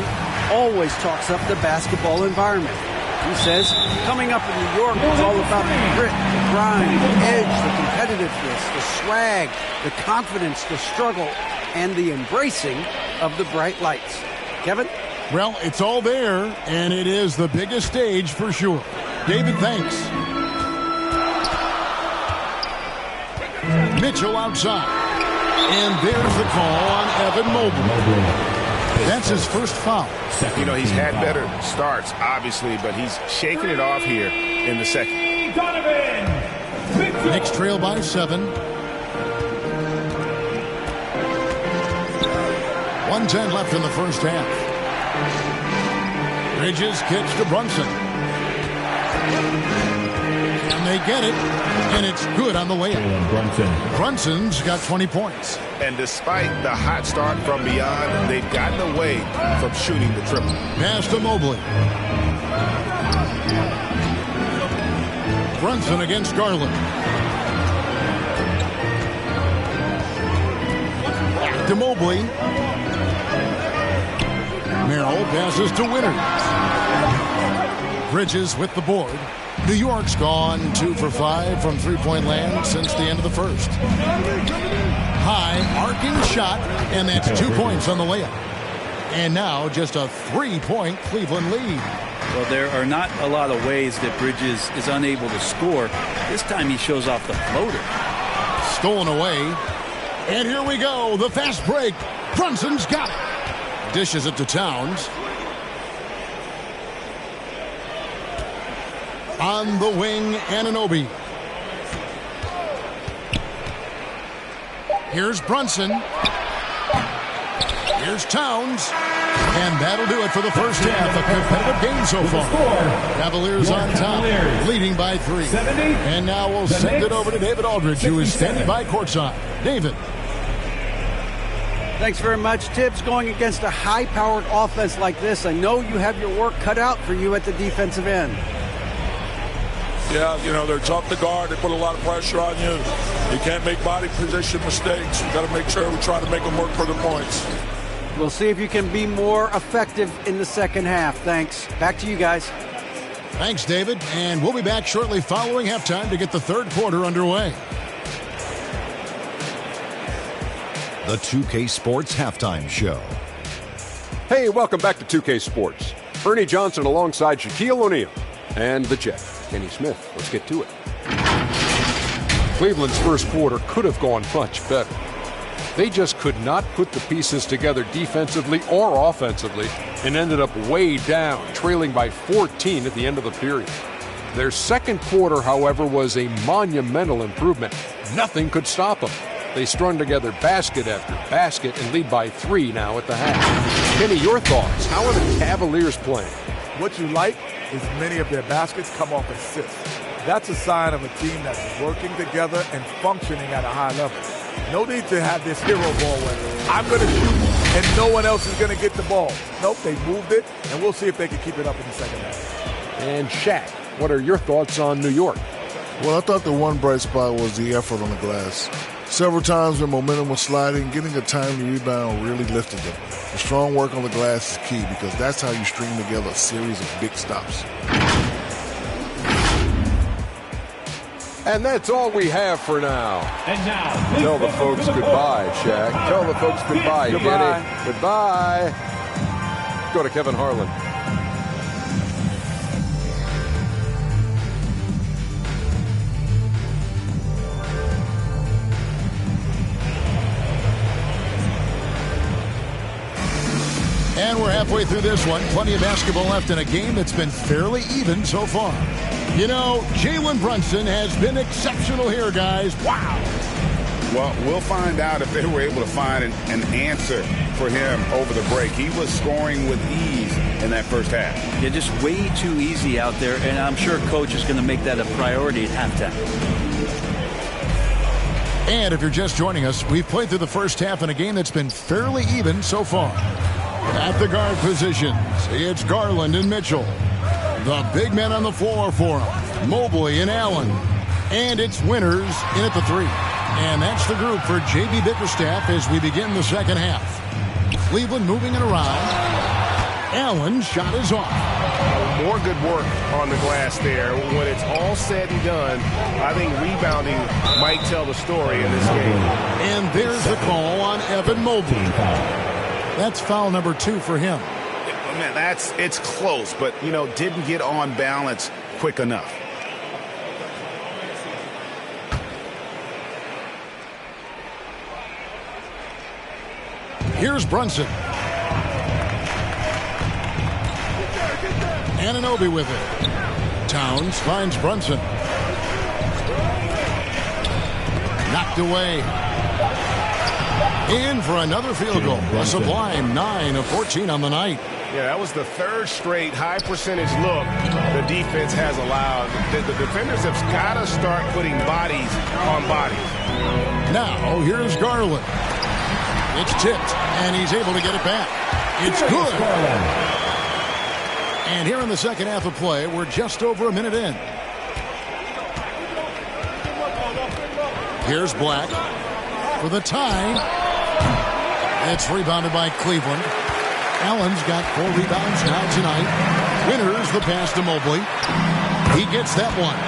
always talks up the basketball environment. He says, coming up in New York is all about the grit, the grind, the edge, the competitiveness, the swag, the confidence, the struggle, and the embracing of the bright lights. Kevin? Well, it's all there, and it is the biggest stage for sure. David, thanks. Mitchell outside. And there's the call on Evan Mobley. That's his first foul. You know, he's had better starts, obviously, but he's shaking it off here in the second. Knicks trail by 7. 1:10 left in the first half. Bridges kicks to Brunson. And they get it, and it's good on the layup. Brunson's got 20 points. And despite the hot start from beyond, they've gotten away from shooting the triple. Pass to Mobley. Brunson against Garland. Back to Mobley. Merrill passes to Winters. Bridges with the board. New York's gone 2 for 5 from three-point land since the end of the first. High arcing shot, and that's 2 points on the layup. And now just a 3-point Cleveland lead. Well, there are not a lot of ways that Bridges is unable to score. This time he shows off the floater. Stolen away. And here we go. The fast break. Brunson's got it. Dishes it to Towns. On the wing, Anunoby. Here's Brunson. Here's Towns. And that'll do it for the first half. A competitive game so far. Cavaliers on top, leading by 3. And now we'll send it over to David Aldridge, who is standing by courtside. David. Thanks very much, Tibbs. Going against a high-powered offense like this, I know you have your work cut out for you at the defensive end. Yeah, they're tough to guard. They put a lot of pressure on you. You can't make body position mistakes. You got to make sure we try to make them work for the points. We'll see if you can be more effective in the second half. Thanks. Back to you guys. Thanks, David. And we'll be back shortly following halftime to get the third quarter underway. The 2K Sports Halftime Show. Hey, welcome back to 2K Sports. Ernie Johnson alongside Shaquille O'Neal and the Jet, Kenny Smith. Let's get to it. Cleveland's first quarter could have gone much better. They just could not put the pieces together defensively or offensively and ended up way down, trailing by 14 at the end of the period. Their second quarter, however, was a monumental improvement. Nothing could stop them. They strung together basket after basket and lead by 3 now at the half. Kenny, your thoughts? How are the Cavaliers playing? What you like is many of their baskets come off assists. That's a sign of a team that's working together and functioning at a high level. No need to have this hero ball where I'm going to shoot and no one else is going to get the ball. Nope, they moved it, and we'll see if they can keep it up in the second half. And Shaq, what are your thoughts on New York? Well, I thought the one bright spot was the effort on the glass. Several times when momentum was sliding, getting a timely rebound really lifted them. The strong work on the glass is key because that's how you string together a series of big stops. And that's all we have for now. And now, tell the folks goodbye, Shaq. Tell the folks goodbye, Goodbye. Kenny. Goodbye. Go to Kevin Harlan. And we're halfway through this one. Plenty of basketball left in a game that's been fairly even so far. You know, Jalen Brunson has been exceptional here, guys. Wow. Well, we'll find out if they were able to find an answer for him over the break. He was scoring with ease in that first half. Yeah, just way too easy out there, and I'm sure Coach is going to make that a priority at halftime. And if you're just joining us, we've played through the first half in a game that's been fairly even so far. At the guard positions, it's Garland and Mitchell. The big men on the floor for him, Mobley and Allen. And it's Winters in at the 3. And that's the group for J.B. Bickerstaff as we begin the second half. Cleveland moving it around. Allen's shot is off. More good work on the glass there. When it's all said and done, I think rebounding might tell the story in this game. And there's the call on Evan Mobley. That's foul number 2 for him. Man, it's close, but, didn't get on balance quick enough. Here's Brunson. Anunoby with it. Towns finds Brunson. Knocked away. In for another field goal. A sublime 9 of 14 on the night. Yeah, that was the third straight high percentage look the defense has allowed. The defenders have got to start putting bodies on bodies. Now, here's Garland. It's tipped, and he's able to get it back. It's good. And here in the second half of play, we're just over a minute in. Here's Black for the tie. It's rebounded by Cleveland. Allen's got 4 rebounds now tonight. Winters the pass to Mobley. He gets that one.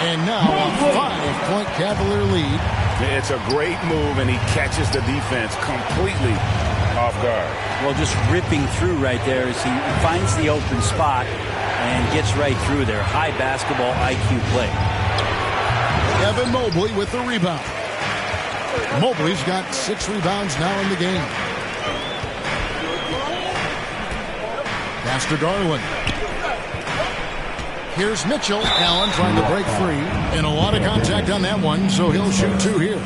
And now a 5-point Cavalier lead. It's a great move, and he catches the defense completely off guard. Well, just ripping through right there as he finds the open spot and gets right through there. High basketball IQ play. Evan Mobley with the rebound. Mobley's got 6 rebounds now in the game. Pass to Garland. Here's Mitchell. Allen trying to break free. And a lot of contact on that one, so he'll shoot 2 here.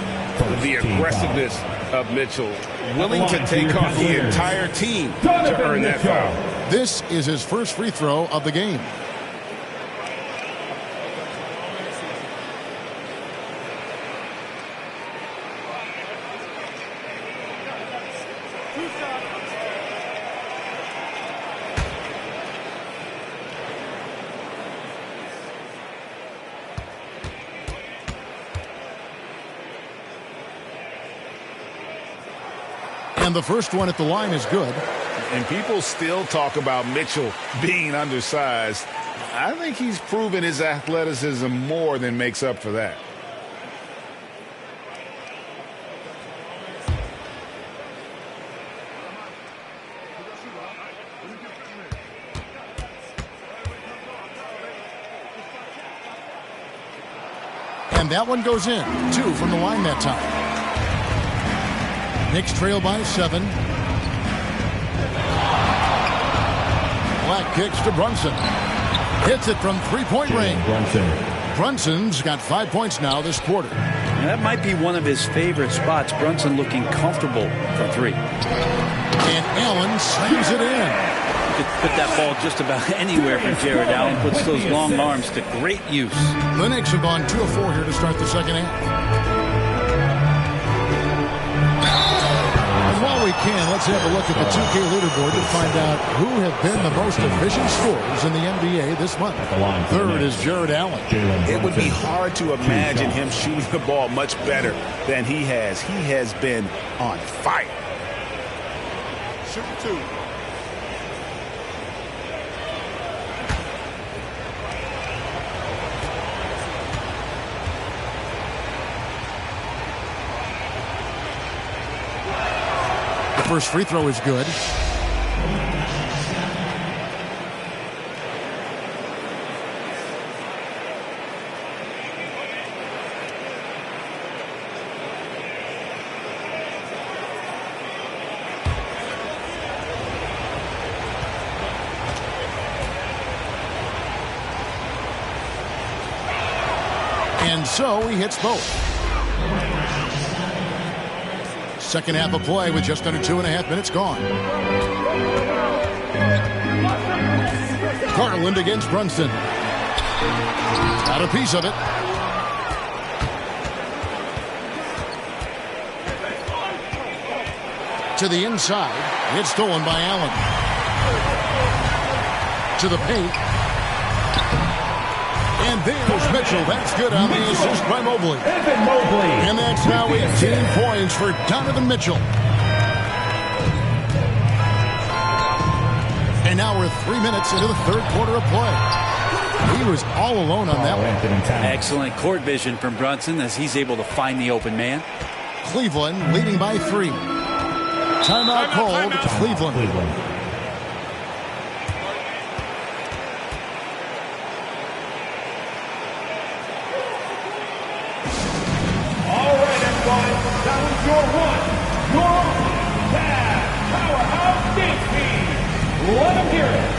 The aggressiveness of Mitchell, willing to take on the entire team to earn that foul. This is his first free throw of the game. And the first one at the line is good. And people still talk about Mitchell being undersized. I think he's proven his athleticism more than makes up for that. And that one goes in. 2 from the line that time. Knicks trail by 7. Black kicks to Brunson. Hits it from 3-point range. Brunson's got 5 points now this quarter. And that might be one of his favorite spots. Brunson looking comfortable from 3. And Allen slams it in. You could put that ball just about anywhere for Jared Allen. Puts those long arms to great use. The Knicks have gone 2 of 4 here to start the second half. While we can, let's have a look at the 2K leaderboard to find out who have been the most efficient scorers in the NBA this month. Third is Jared Allen. It would be hard to imagine him shooting the ball much better than he has. He has been on fire. Shoot 2. First free throw is good. And so he hits both. Second half of play with just under 2.5 minutes gone. Garland against Brunson. Got a piece of it. To the inside. It's stolen by Allen. To the paint. And there's Mitchell. That's good on the assist by Mobley. And that's now 18 points for Donovan Mitchell. And now we're 3 minutes into the third quarter of play. He was all alone on that one. Excellent court vision from Brunson as he's able to find the open man. Cleveland leading by 3. Timeout called. Cleveland. Let him hear it.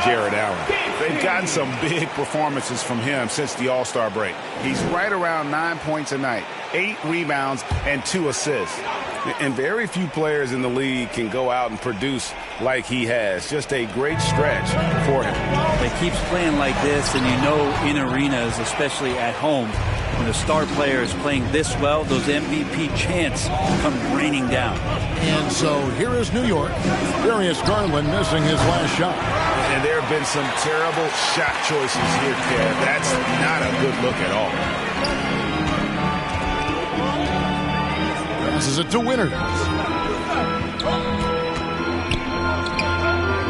Jared Allen. They've gotten some big performances from him since the All-Star break. He's right around 9 points a night, 8 rebounds, and 2 assists. And very few players in the league can go out and produce like he has. Just a great stretch for him. He keeps playing like this, and you know in arenas, especially at home, when a star player is playing this well, those MVP chants come raining down. And so here is New York. Darius Garland missing his last shot. And there have been some terrible shot choices here, Kev. That's not a good look at all. Passes it to Winters.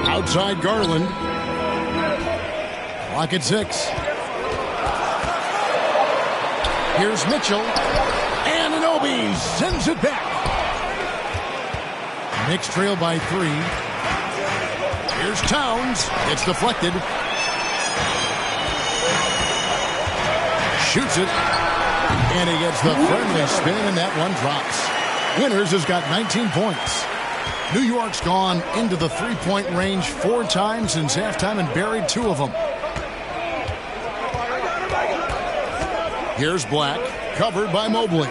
Outside Garland. Clock at 6. Here's Mitchell. And Anunoby sends it back. Knicks trail by 3. Here's Towns. It's deflected. Shoots it. And he gets the friendly spin, and that one drops. Winters has got 19 points. New York's gone into the three-point range 4 times since halftime and buried 2 of them. Here's Black, covered by Mobley.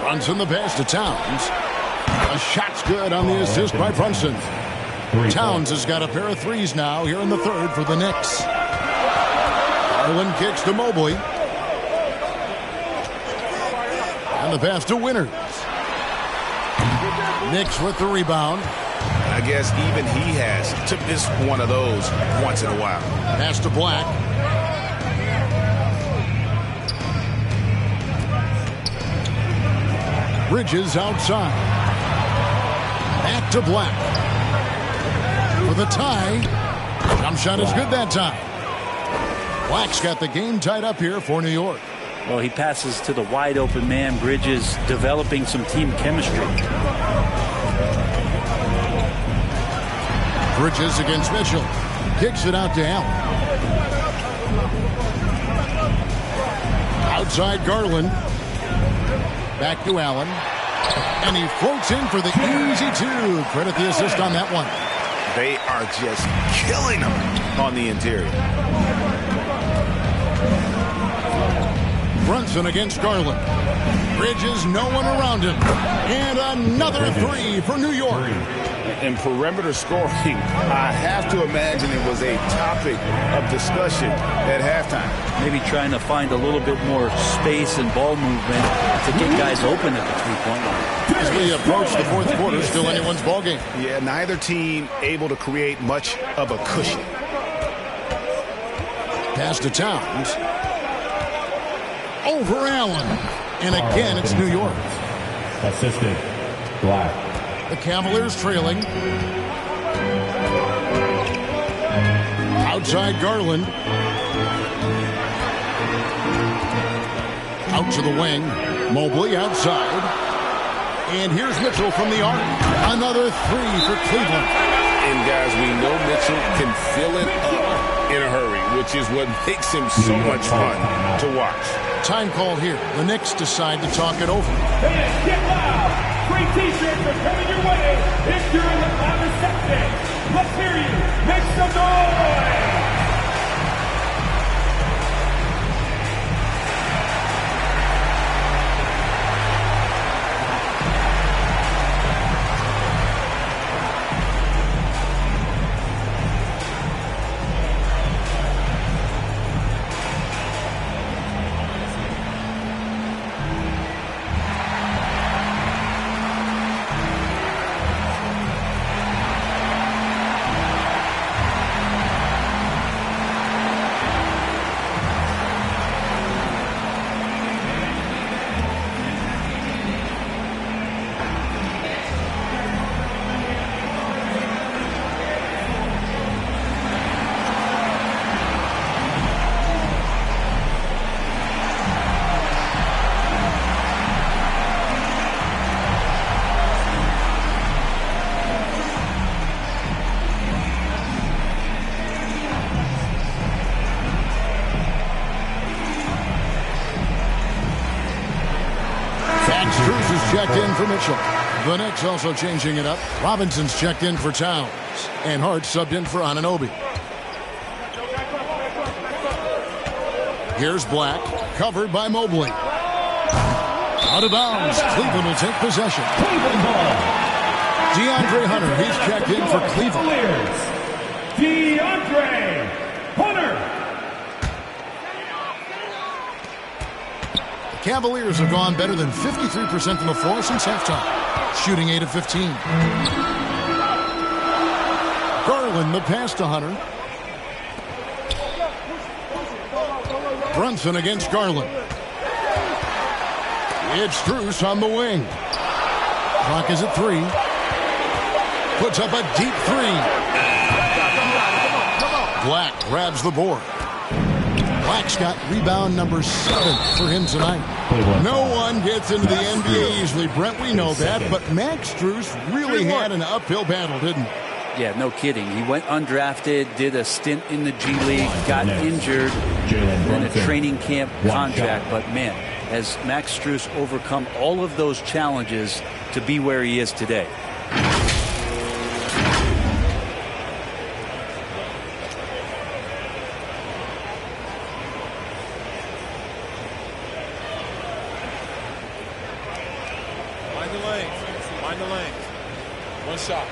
Brunson the pass to Towns. A shot's good on the assist by Brunson. Towns has got a pair of threes now here in the third for the Knicks. Garland kicks to Mobley. And the pass to Winters. Knicks with the rebound. I guess even he has to miss one of those once in a while. Pass to Black. Bridges outside. Back to Black. For the tie. Jump shot is good that time. Black's got the game tied up here for New York. Well, he passes to the wide open man. Bridges developing some team chemistry. Bridges against Mitchell. Kicks it out to Allen. Outside Garland. Back to Allen. And he floats in for the easy 2. Credit the assist on that one. They are just killing him on the interior. Brunson against Garland. Bridges, no one around him. And another 3 for New York. And perimeter scoring, I have to imagine it was a topic of discussion at halftime. Maybe trying to find a little bit more space and ball movement to get guys open at the three-point line. As we approach the fourth quarter, still anyone's ball game. Yeah, neither team able to create much of a cushion. Pass to Towns. Over Allen. And again, it's New York. Assistant, Black. The Cavaliers trailing. Outside Garland. Out to the wing. Mobley outside. And here's Mitchell from the arc. Another 3 for Cleveland. And guys, we know Mitchell can fill it up in a hurry, which is what makes him so much fun to watch. Time call here. The Knicks decide to talk it over. Fans, get loud! Free t-shirts are coming your way if you're in the Climber section. Let's hear you. Make some noise! Checked in for Mitchell. The Knicks also changing it up. Robinson's checked in for Towns. And Hart subbed in for Anunoby. Here's Black, covered by Mobley. Out of bounds. Cleveland will take possession. Cleveland ball. DeAndre Hunter, he's checked in for Cleveland. DeAndre Hunter. The Cavaliers have gone better than 53% from the floor since halftime, shooting 8 of 15. Garland, the pass to Hunter. Brunson against Garland. It's Strus on the wing. Clock is at 3. Puts up a deep 3. Black grabs the board. Black's got rebound number 7 for him tonight. No one gets into the NBA easily, Brent. We know that, but Max Strus really had an uphill battle, didn't he? Yeah, no kidding. He went undrafted, did a stint in the G League, got injured, then a training camp contract. But man, has Max Strus overcome all of those challenges to be where he is today. Mind the lanes. Mind the lanes. One shot.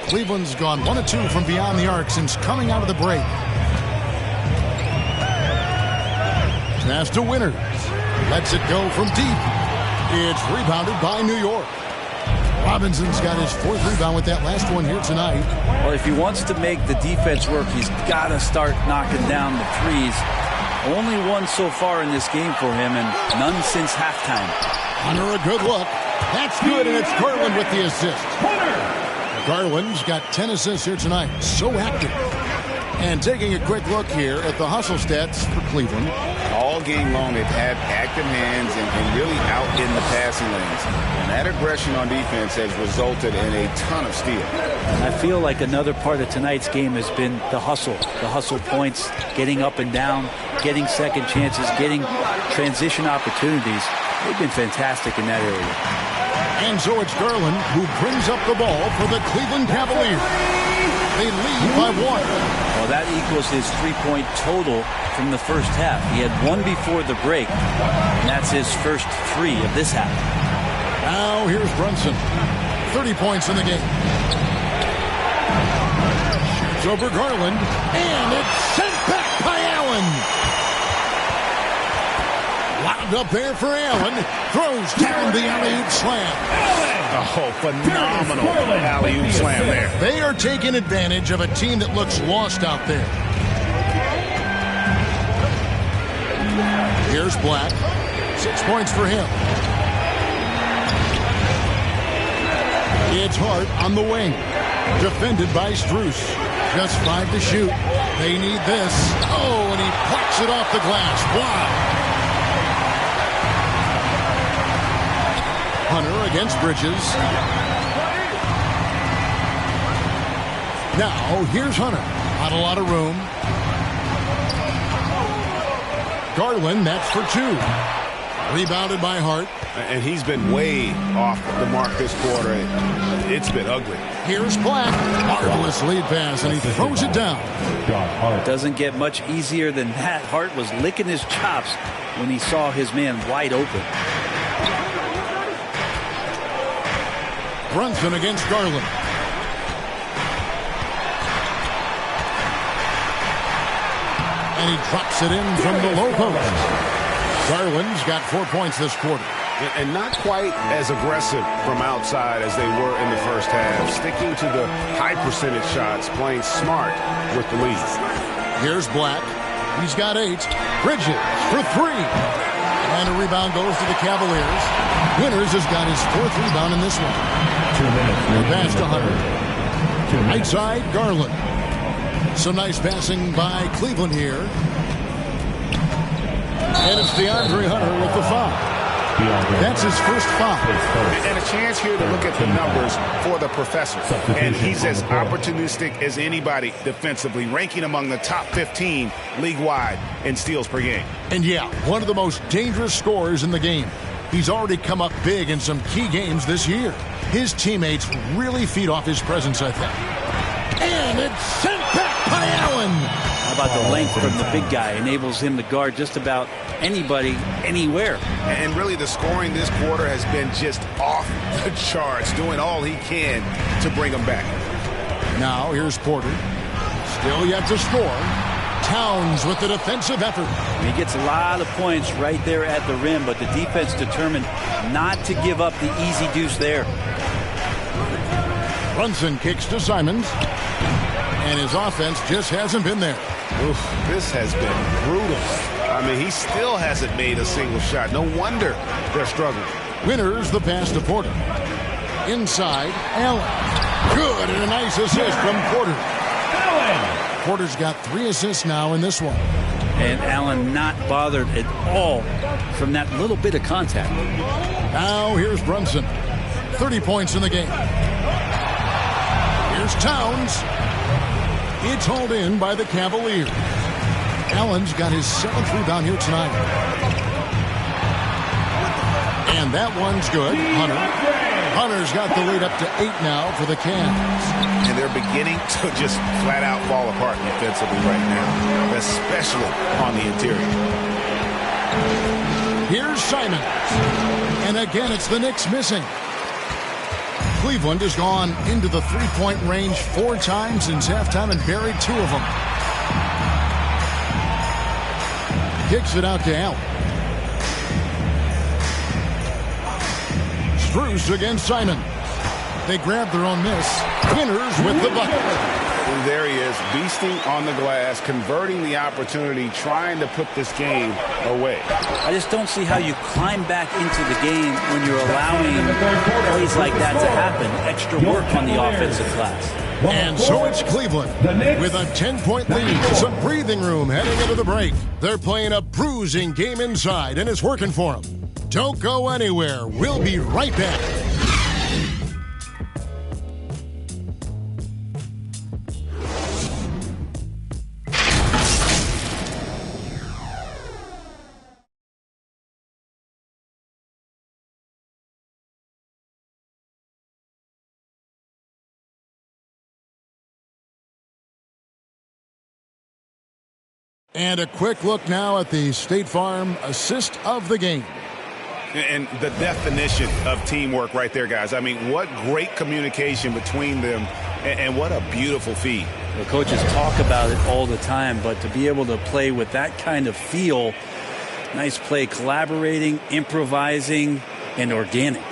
Cleveland's gone 1 of 2 from beyond the arc since coming out of the break. Pass to Winters. Lets it go from deep. It's rebounded by New York. Robinson's got his 4th rebound with that last one here tonight. Well, if he wants to make the defense work, he's got to start knocking down the threes. Only one so far in this game for him, and none since halftime. Hunter, a good look. That's good, and it's Garland with the assist. Garland's got 10 assists here tonight. So active. And taking a quick look here at the hustle stats for Cleveland. All game long, they've had active hands and really out in the passing lanes. And that aggression on defense has resulted in a ton of steals. I feel like another part of tonight's game has been the hustle. The hustle points, getting up and down, getting second chances, getting transition opportunities. They've been fantastic in that area. And so it's Garland who brings up the ball for the Cleveland Cavaliers. They lead by 1. Well, that equals his 3-point total from the first half. He had 1 before the break, and that's his first 3 of this half. Now here's Brunson. 30 points in the game. Shoots over Garland, and it's sent back by Allen. Lobbed up there for Allen. Throws down the alley-oop slam. Oh, phenomenal alley-oop slam there. They are taking advantage of a team that looks lost out there. Here's Black. 6 points for him. It's Hart on the wing. Defended by Strus. Just 5 to shoot. They need this. Oh, and he plucks it off the glass. Wow. Hunter against Bridges. Now, here's Hunter. Not a lot of room. Garland, that's for 2. Rebounded by Hart. And he's been way off the mark this quarter. It's been ugly. Here's Black. Marvelous lead pass, and he throws it down. Doesn't get much easier than that. Hart was licking his chops when he saw his man wide open. Brunson against Garland. And he drops it in from the low post. Garland's got 4 points this quarter. And not quite as aggressive from outside as they were in the first half. Sticking to the high percentage shots, playing smart with the lead. Here's Black. He's got 8. Bridges for 3. And a rebound goes to the Cavaliers. Winters has got his 4th rebound in this one. 2 minutes. Pass to Hunter. Right side, Garland. Some nice passing by Cleveland here. And it's DeAndre Hunter with the foul. That's his first foul. And a chance here to look at the numbers for the professor. And he's as opportunistic as anybody defensively, ranking among the top 15 league-wide in steals per game. And yeah, one of the most dangerous scorers in the game. He's already come up big in some key games this year. His teammates really feed off his presence, I think. And it's sent back by Allen. How about the length from the big guy? Enables him to guard just about anybody, anywhere. And really the scoring this quarter has been just off the charts, doing all he can to bring them back. Now here's Porter. Still yet to score. Towns with the defensive effort. He gets a lot of points right there at the rim, but the defense determined not to give up the easy deuce there. Brunson kicks to Simons. And his offense just hasn't been there. Oof, this has been brutal. I mean, he still hasn't made a single shot. No wonder they're struggling. Winners the pass to Porter. Inside, Allen. Good, and a nice assist from Porter. Porter's got 3 assists now in this one. And Allen not bothered at all from that little bit of contact. Now here's Brunson. 30 points in the game. Here's Towns. It's hauled in by the Cavaliers. Allen's got his 7th rebound here tonight. And that one's good. Hunter's got the lead up to 8 now for the Cavs. And they're beginning to just flat out fall apart defensively right now, especially on the interior. Here's Simons. And again, it's the Knicks missing. Cleveland has gone into the three-point range 4 times since halftime and buried 2 of them. Kicks it out to Allen. Strus against Simon. They grab their own miss. Winners with the bucket. And there he is, beasting on the glass, converting the opportunity, trying to put this game away. I just don't see how you climb back into the game when you're allowing plays like that to happen. Extra work on the offensive glass. And so it's Cleveland with a 10-point lead. Some breathing room heading into the break. They're playing a bruising game inside, and it's working for them. Don't go anywhere. We'll be right back. And a quick look now at the State Farm assist of the game. And the definition of teamwork right there, guys. I mean, what great communication between them, and what a beautiful feed. The coaches talk about it all the time, but to be able to play with that kind of feel, nice play, collaborating, improvising, and organic.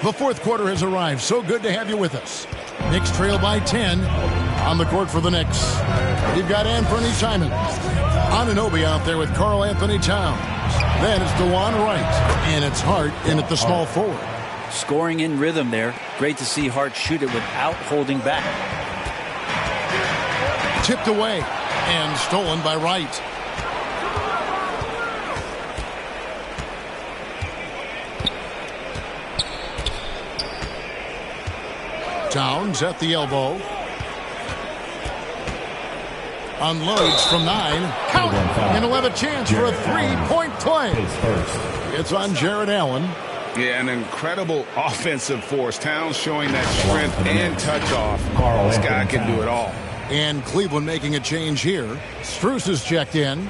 The 4th quarter has arrived. So good to have you with us. Knicks trail by 10 on the court for the Knicks. You've got Anthony Simons. Anunoby out there with Karl Anthony Towns. Then it's DeJuan Wright. And it's Hart in at the small forward. Scoring in rhythm there. Great to see Hart shoot it without holding back. Tipped away and stolen by Wright. Towns at the elbow. Unloads from 9. Count! And he'll have a chance for a 3-point play. It's on Jared Allen. Yeah, an incredible offensive force. Towns showing that strength and touch off. This guy can do it all. And Cleveland making a change here. Strus is checked in.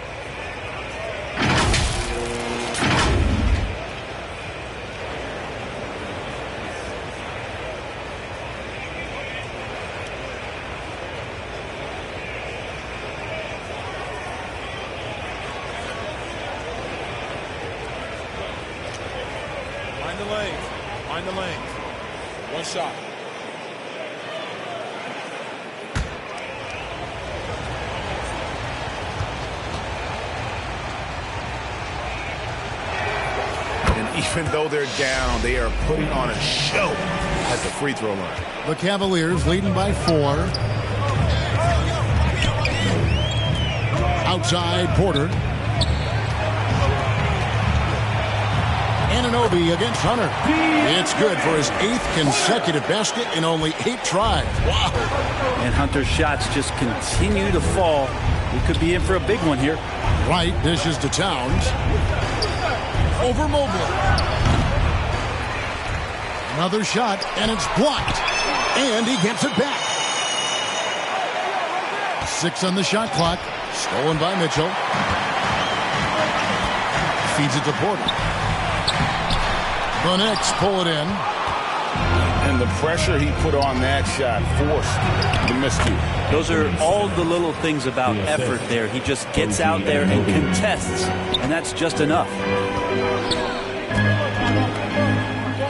Find the lane. One shot. And even though they're down, they are putting on a show at the free throw line. The Cavaliers leading by 4. Outside Porter. Anunoby against Hunter. It's good for his 8th consecutive basket in only 8 tries. Wow. And Hunter's shots just continue to fall. He could be in for a big one here. Wright dishes to Towns. Over Mobley. Another shot, and it's blocked. And he gets it back. 6 on the shot clock. Stolen by Mitchell. Feeds it to Porter. The Knicks pull it in. And the pressure he put on that shot forced the miscue. Those are all the little things about effort there. He just gets out there and contests, and that's just enough.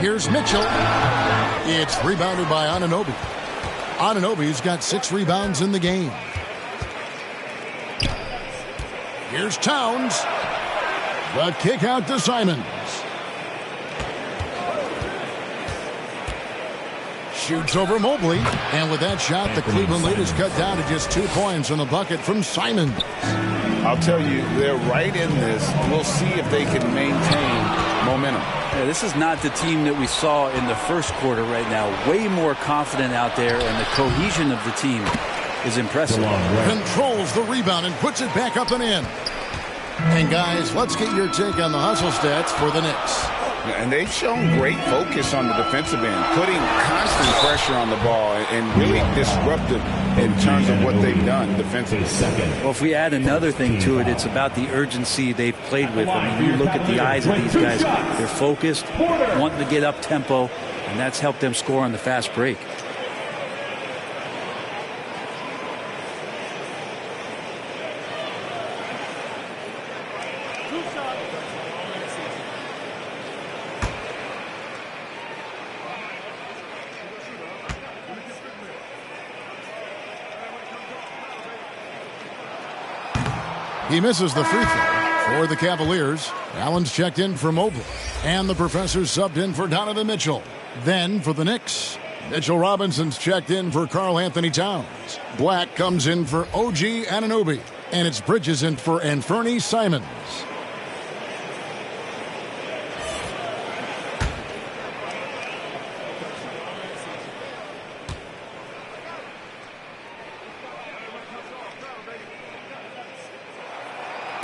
Here's Mitchell. It's rebounded by Anunoby. Anunoby's got 6 rebounds in the game. Here's Towns. The kick out to Simons. Shoots over Mobley. And with that shot, the Cleveland lead is cut down to just 2 points on the bucket from Simons. I'll tell you, they're right in this. We'll see if they can maintain momentum. Yeah, this is not the team that we saw in the first quarter right now. Way more confident out there, and the cohesion of the team is impressive. Controls the rebound and puts it back up and in. And guys, let's get your take on the hustle stats for the Knicks. And they've shown great focus on the defensive end, putting constant pressure on the ball and really disruptive in terms of what they've done defensively. Well, if we add another thing to it, it's about the urgency they've played with. I mean, you look at the eyes of these guys. They're focused, wanting to get up tempo, and that's helped them score on the fast break. He misses the free throw for the Cavaliers. Allen's checked in for Mobley. And the professor's subbed in for Donovan Mitchell. Then for the Knicks, Mitchell Robinson's checked in for Karl Anthony Towns. Black comes in for OG Anunoby. And it's Bridges in for Anfernee Simons.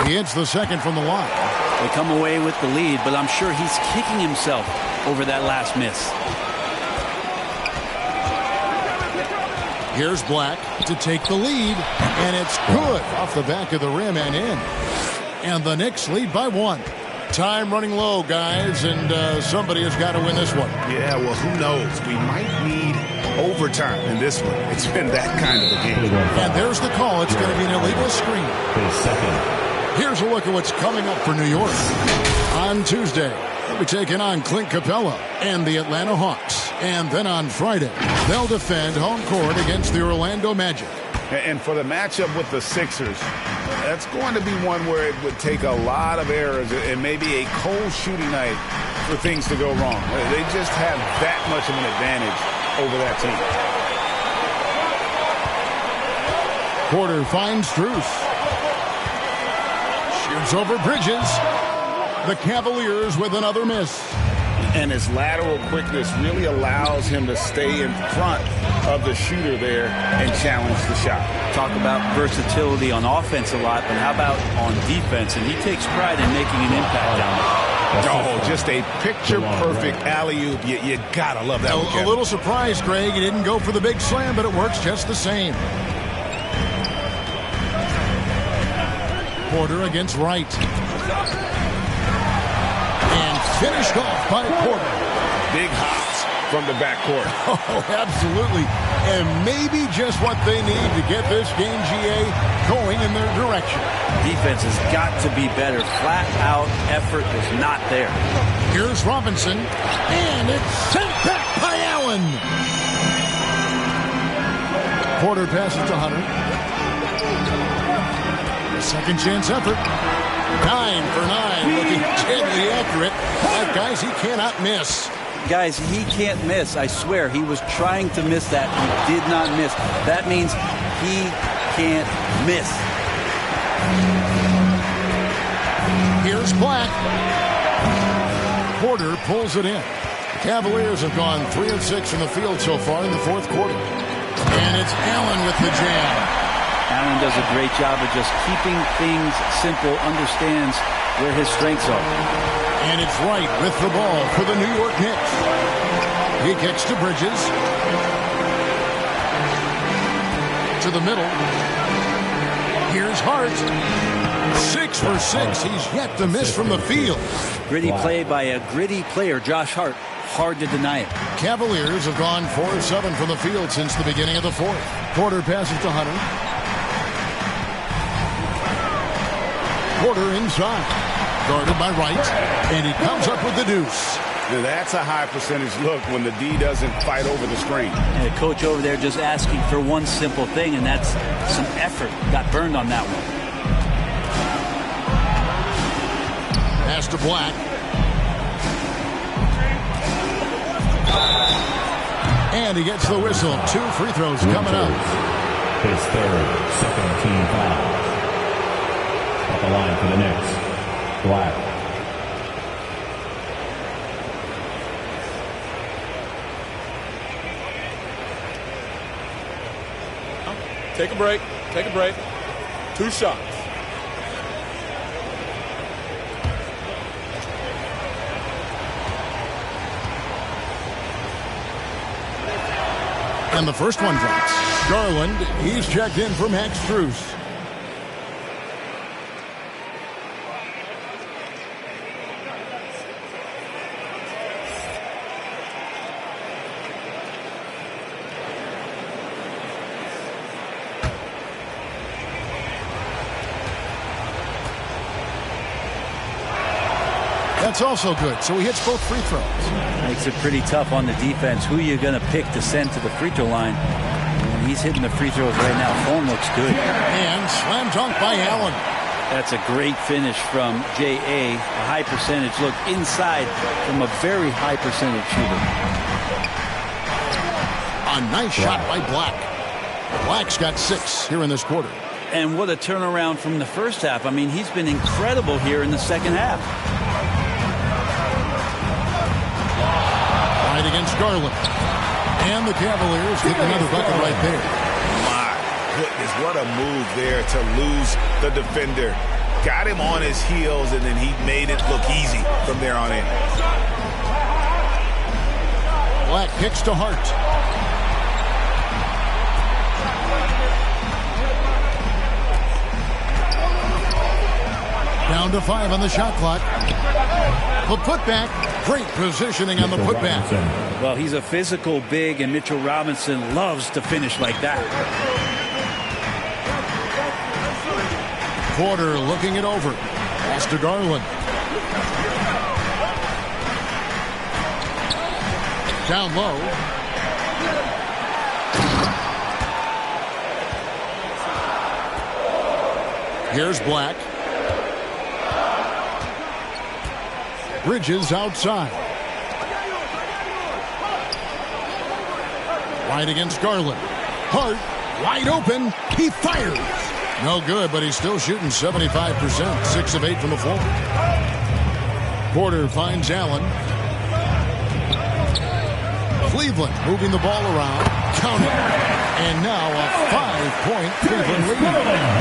He hits the second from the line. They come away with the lead, but I'm sure he's kicking himself over that last miss. Here's Black to take the lead, and it's good off the back of the rim and in. And the Knicks lead by 1. Time running low, guys, and somebody has got to win this one. Yeah, well, who knows? We might need overtime in this one. It's been that kind of a game. And there's the call. It's going to be an illegal screen. Here's a look at what's coming up for New York. On Tuesday, they'll be taking on Clint Capella and the Atlanta Hawks. And then on Friday, they'll defend home court against the Orlando Magic. And for the matchup with the Sixers, that's going to be one where it would take a lot of errors and maybe a cold shooting night for things to go wrong. They just have that much of an advantage over that team. Porter finds Strus. Shoots over Bridges. The Cavaliers with another miss. And his lateral quickness really allows him to stay in front of the shooter there and challenge the shot. Talk about versatility on offense a lot, but how about on defense? And he takes pride in making an impact down there. Oh, just a picture-perfect alley-oop. You gotta love that one. A little surprise, Greg. He didn't go for the big slam, but it works just the same. Porter against Wright. And finished off by Porter. Big hops from the backcourt. Oh, absolutely. And maybe just what they need to get this game, GA, going in their direction. Defense has got to be better. Flat-out effort was not there. Here's Robinson. And it's sent back by Allen. Porter passes to Hunter. Second chance effort. 9 for 9. Looking deadly accurate. But guys, he cannot miss. Guys, he can't miss. I swear, he was trying to miss that. He did not miss. That means he can't miss. Here's Black. Porter Porter pulls it in. The Cavaliers have gone 3 of 6 from the field so far in the fourth quarter. And it's Allen with the jam. Allen does a great job of just keeping things simple, understands where his strengths are. And it's Wright with the ball for the New York Knicks. He kicks to Bridges. To the middle. Here's Hart. 6 for 6. He's yet to miss from the field. Gritty play by a gritty player, Josh Hart. Hard to deny it. Cavaliers have gone 4 of 7 from the field since the beginning of the fourth. Porter passes to Hunter. Porter inside. Guarded by Wright. And he comes up with the deuce. Now that's a high percentage look when the D doesn't fight over the screen. And the coach over there just asking for one simple thing, and that's some effort. Got burned on that one. Pass to Black. And he gets the whistle. 2 free throws coming up. His third, second team foul. At the line for the Knicks, Black. Take a break. Take a break. 2 shots. And the first one drops. Garland, he's checked in for Max Strus. That's also good. So he hits both free throws. Makes it pretty tough on the defense. Who are you going to pick to send to the free throw line? And he's hitting the free throws right now. Form looks good. And slam dunk by Allen. That's a great finish from J.A. A high percentage look inside from a very high percentage shooter. A nice shot by Black. Black's got 6 here in this quarter. And what a turnaround from the first half. I mean, he's been incredible here in the second half. Right against Garland. And the Cavaliers get another bucket right there. My goodness, what a move there to lose the defender. Got him on his heels, and then he made it look easy from there on in. Black kicks to Hart. Down to 5 on the shot clock. The putback. Great positioning on the putback. Well, he's a physical big, and Mitchell Robinson loves to finish like that. Porter looking it over. Pass to Garland. Down low. Here's Black. Bridges outside. Right against Garland. Hart wide open. He fires. No good, but he's still shooting 75%. 6 of 8 from the floor. Porter finds Allen. Cleveland moving the ball around. Counting. And now a 5-point Cleveland lead.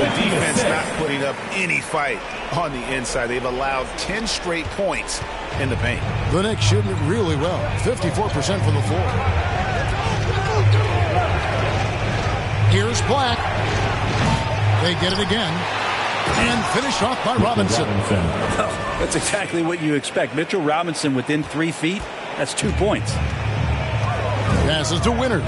The defense not putting up any fight on the inside. They've allowed 10 straight points in the paint. The Knicks shooting it really well. 54% from the floor. Here's Black. They get it again. And finished off by Robinson. Well, that's exactly what you expect. Mitchell Robinson within 3 feet. That's 2 points. Passes to Winters.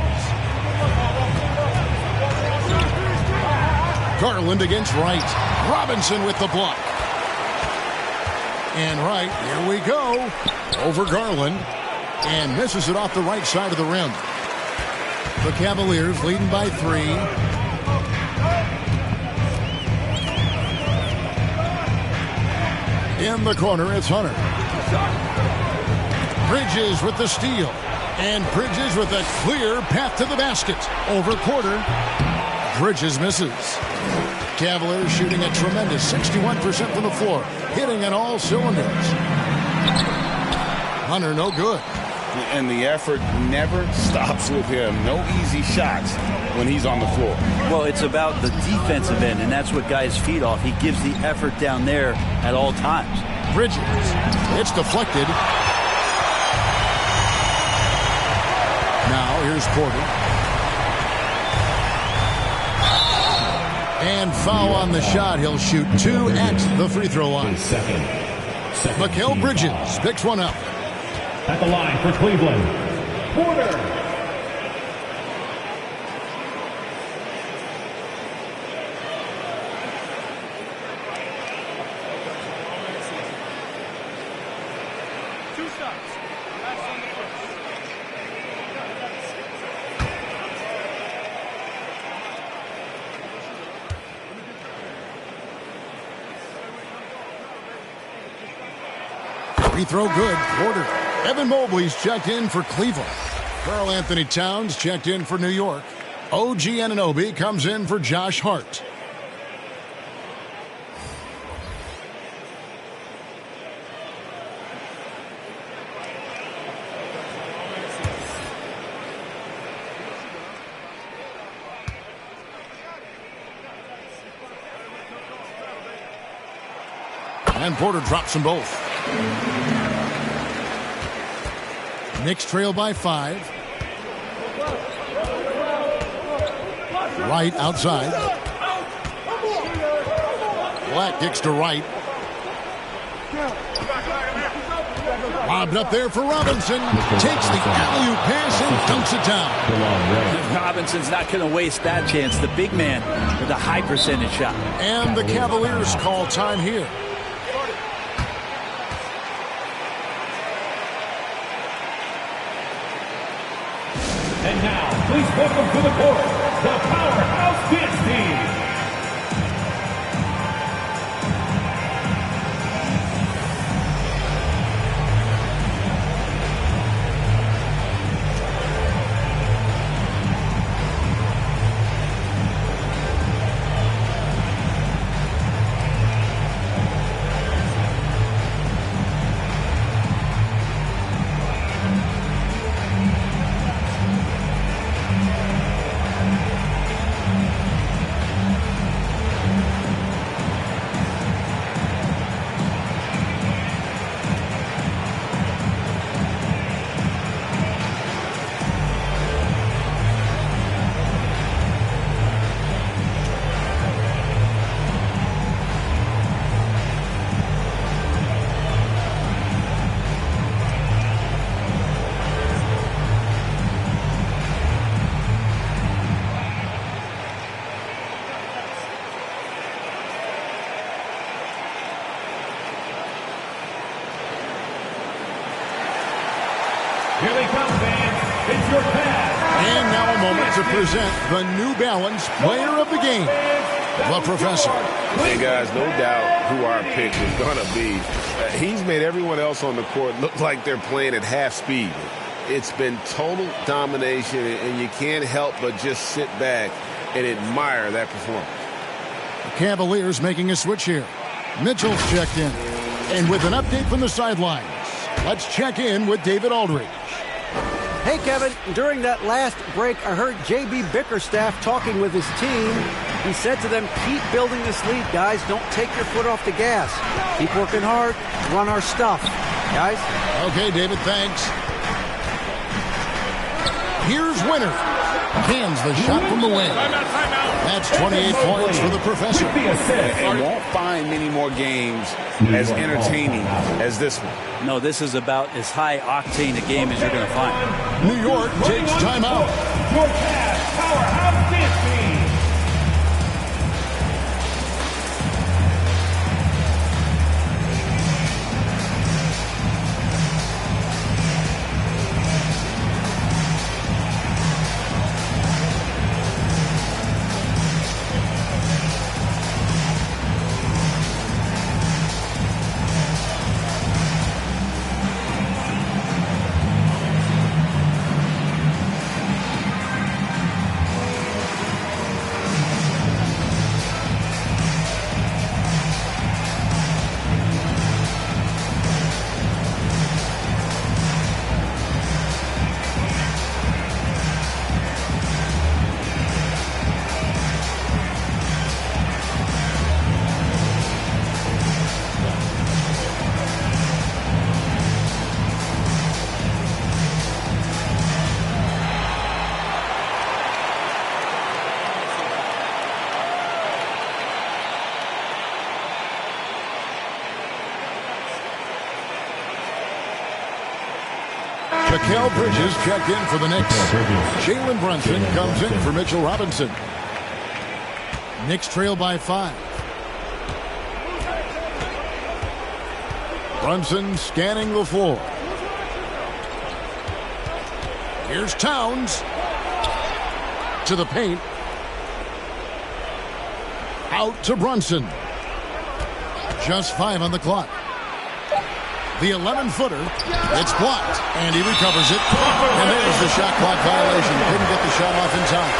Garland against Wright. Robinson with the block. And Wright, here we go. Over Garland. And misses it off the right side of the rim. The Cavaliers leading by 3. In the corner, it's Hunter. Bridges with the steal. And Bridges with a clear path to the basket. Over Porter. Bridges misses. Cavaliers shooting a tremendous 61% from the floor. Hitting on all cylinders. Hunter, no good. And the effort never stops with him. No easy shots when he's on the floor. Well, it's about the defensive end, and that's what guys feed off. He gives the effort down there at all times. Bridges. It's deflected. Now here's Porter. And foul on the shot. He'll shoot 2 at the free throw line. Mikal Bridges picks one up. At the line for Cleveland, Porter. Free throw good. Porter. Evan Mobley's checked in for Cleveland. Karl Anthony Towns checked in for New York. OG Anunoby comes in for Josh Hart. And Porter drops them both. Knicks trail by 5. Wright outside. Black kicks to Wright. Lobbed up there for Robinson. Takes the alley-oop pass and dunks it down. Robinson's not going to waste that chance. The big man with a high percentage shot. And the Cavaliers call time here. And now, please welcome to the court, the Powerhouse Dance Team. Here they come, fans. It's your pass. And now a moment to present the New Balance Player of the Game, the Professor. Hey, guys, no doubt who our pick is going to be. He's made everyone else on the court look like they're playing at half speed. It's been total domination, and you can't help but just sit back and admire that performance. The Cavaliers making a switch here. Mitchell's checked in. And with an update from the sidelines, let's check in with David Aldridge. Hey, Kevin, during that last break, I heard J.B. Bickerstaff talking with his team. He said to them, keep building this lead, guys. Don't take your foot off the gas. Keep working hard. Run our stuff, guys. Okay, David, thanks. Here's Winner. Cans the shot from the wing. That's 28 points for the Professor. And won't find many more games as entertaining as this one. No, this is about as high octane a game as you're going to find. New York takes timeout. Your Cavs Powerhouse Dance Team. Mikal Bridges checked in for the Knicks. Jalen Brunson comes in for Mitchell Robinson. Knicks trail by 5. Brunson scanning the floor. Here's Towns. To the paint. Out to Brunson. Just 5 on the clock. The 11-footer. It's blocked. And he recovers it. And there's the shot clock violation. Couldn't get the shot off in time.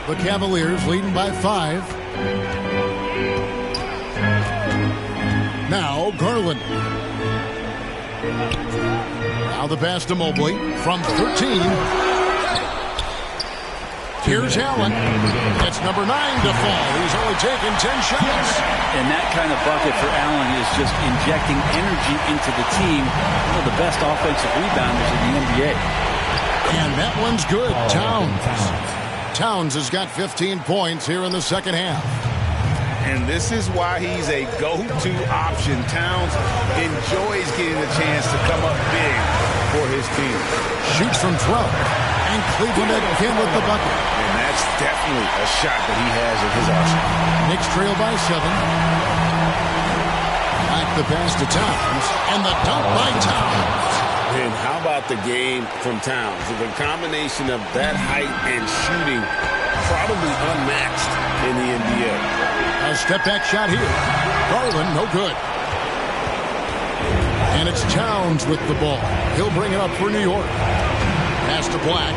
The Cavaliers leading by 5. Now Garland. Now the pass to Mobley from 13. Here's Allen. It's number 9 to fall. He's only taken 10 shots. And that kind of bucket for Allen is just injecting energy into the team. One of the best offensive rebounders in the NBA. And that one's good. Towns has got 15 points here in the second half. And this is why he's a go-to option. Towns enjoys getting the chance to come up big for his team. Shoots from 12. And Cleveland again with the bucket. And that's definitely a shot that he has in his arsenal. Knicks trail by 7. Back the pass to Towns. And the dunk by Towns. And how about the game from Towns? The combination of that height and shooting, probably unmatched in the NBA. A step-back shot here. Garland, no good. And it's Towns with the ball. He'll bring it up for New York. Pass to Black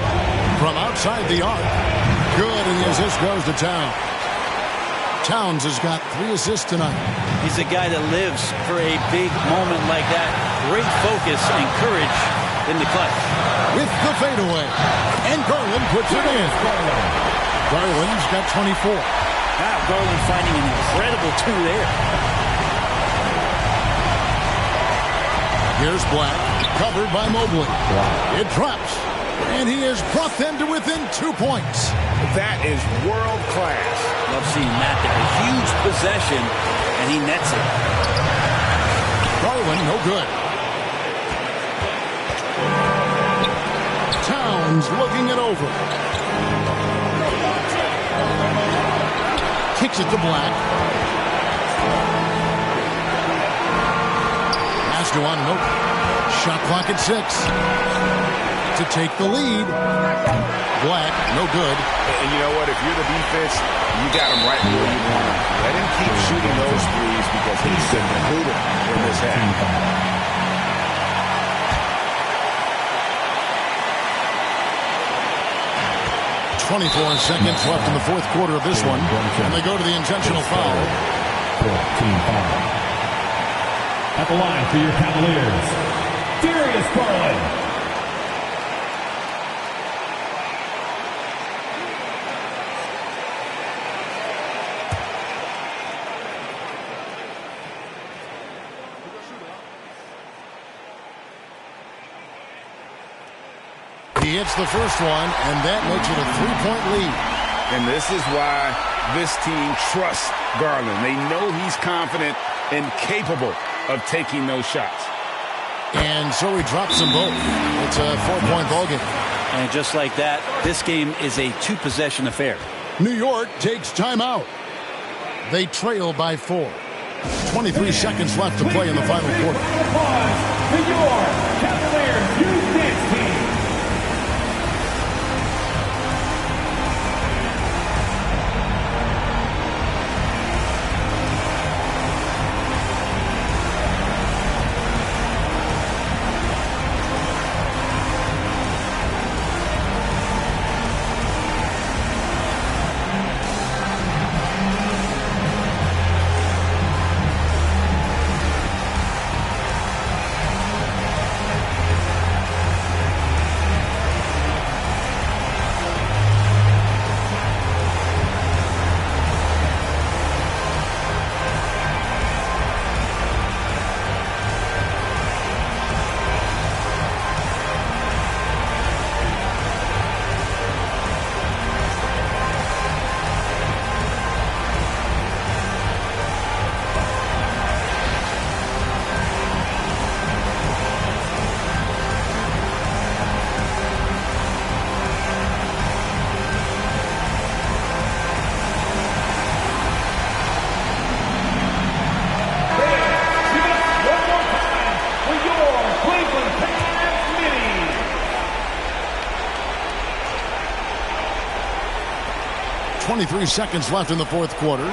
from outside the arc. Good, and the assist goes to Towns. Towns has got 3 assists tonight. He's a guy that lives for a big moment like that. Great focus and courage in the clutch. With the fadeaway. And Garland puts it in. Garland's got 24. Wow, Garland finding an incredible 2 there. Here's Black, covered by Mobley. It drops, and he has brought them to within 2 points. That is world class. Love seeing that there. A huge possession, and he nets it. Garland, no good. Towns looking it over. Kicks it to Black. Pass to Anunoby. Shot clock at 6. To take the lead. Black, no good. And you know what? If you're the defense, you got him right where you want him. Let him keep shooting those threes because he's been brutal in this half. 24 seconds left in the 4th quarter of this one. And they go to the intentional foul. At the line for your Cavaliers, Darius Garland. He hits the first one, and that makes it a 3-point lead. And this is why this team trusts Garland. They know he's confident and capable of taking those shots. And so he drops them both. It's a 4-point ball game. And just like that, this game is a 2-possession affair. New York takes timeout. They trail by 4. 23 seconds left to play in the final quarter. New York Cavaliers Youth Dance Team. 23 seconds left in the fourth quarter.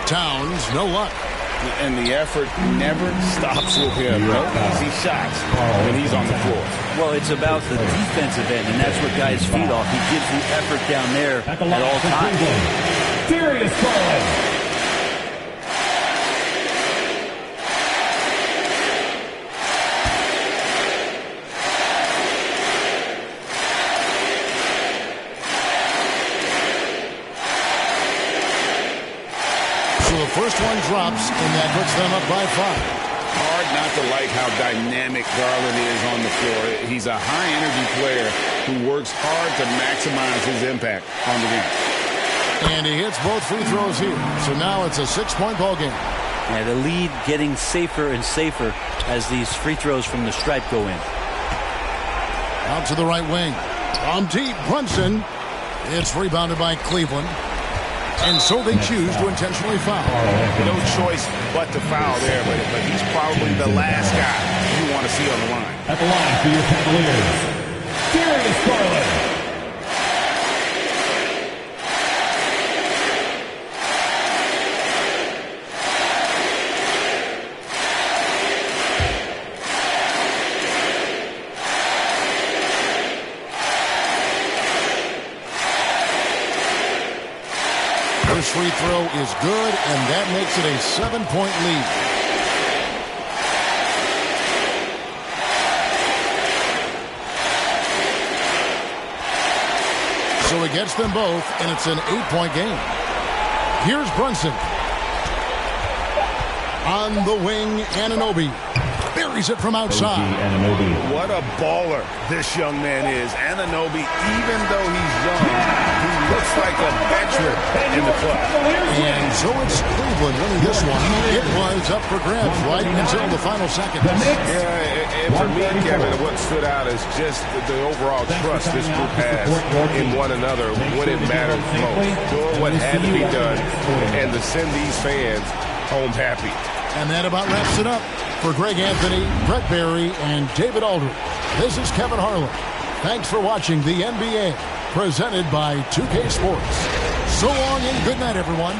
Towns, no luck. And the effort never stops with him. No easy shots when he's on the floor. Well, it's about the defensive end, and that's what guys feed off. He gives the effort down there at all times. Darius Garland. First one drops, and that puts them up by 5. Hard not to like how dynamic Garland is on the floor. He's a high-energy player who works hard to maximize his impact on the game. And he hits both free throws here. So now it's a 6-point ball game. Yeah, the lead getting safer and safer as these free throws from the stripe go in. Out to the right wing. From deep, Brunson. It's rebounded by Cleveland. And so they choose to intentionally foul. No choice but to foul there, but he's probably the last guy you want to see on the line. At the line for your Cavaliers, Darius Garland. First free throw is good, and that makes it a 7-point lead. So he gets them both, and it's an 8-point game. Here's Brunson. On the wing, Anunoby buries it from outside. What a baller this young man is. Anunoby, even though he's young, he looks like a veteran in the club. And so it's Cleveland winning this one. It was up for grabs right until the final seconds. Yeah, and for me, Kevin, what stood out is just the overall trust this group has in one another when it matters most. Doing what had to be done and to send these fans home happy. And that about wraps it up. For Greg Anthony, Brett Barry, and David Aldridge, this is Kevin Harlan. Thanks for watching the NBA, presented by 2K Sports. So long and good night, everyone.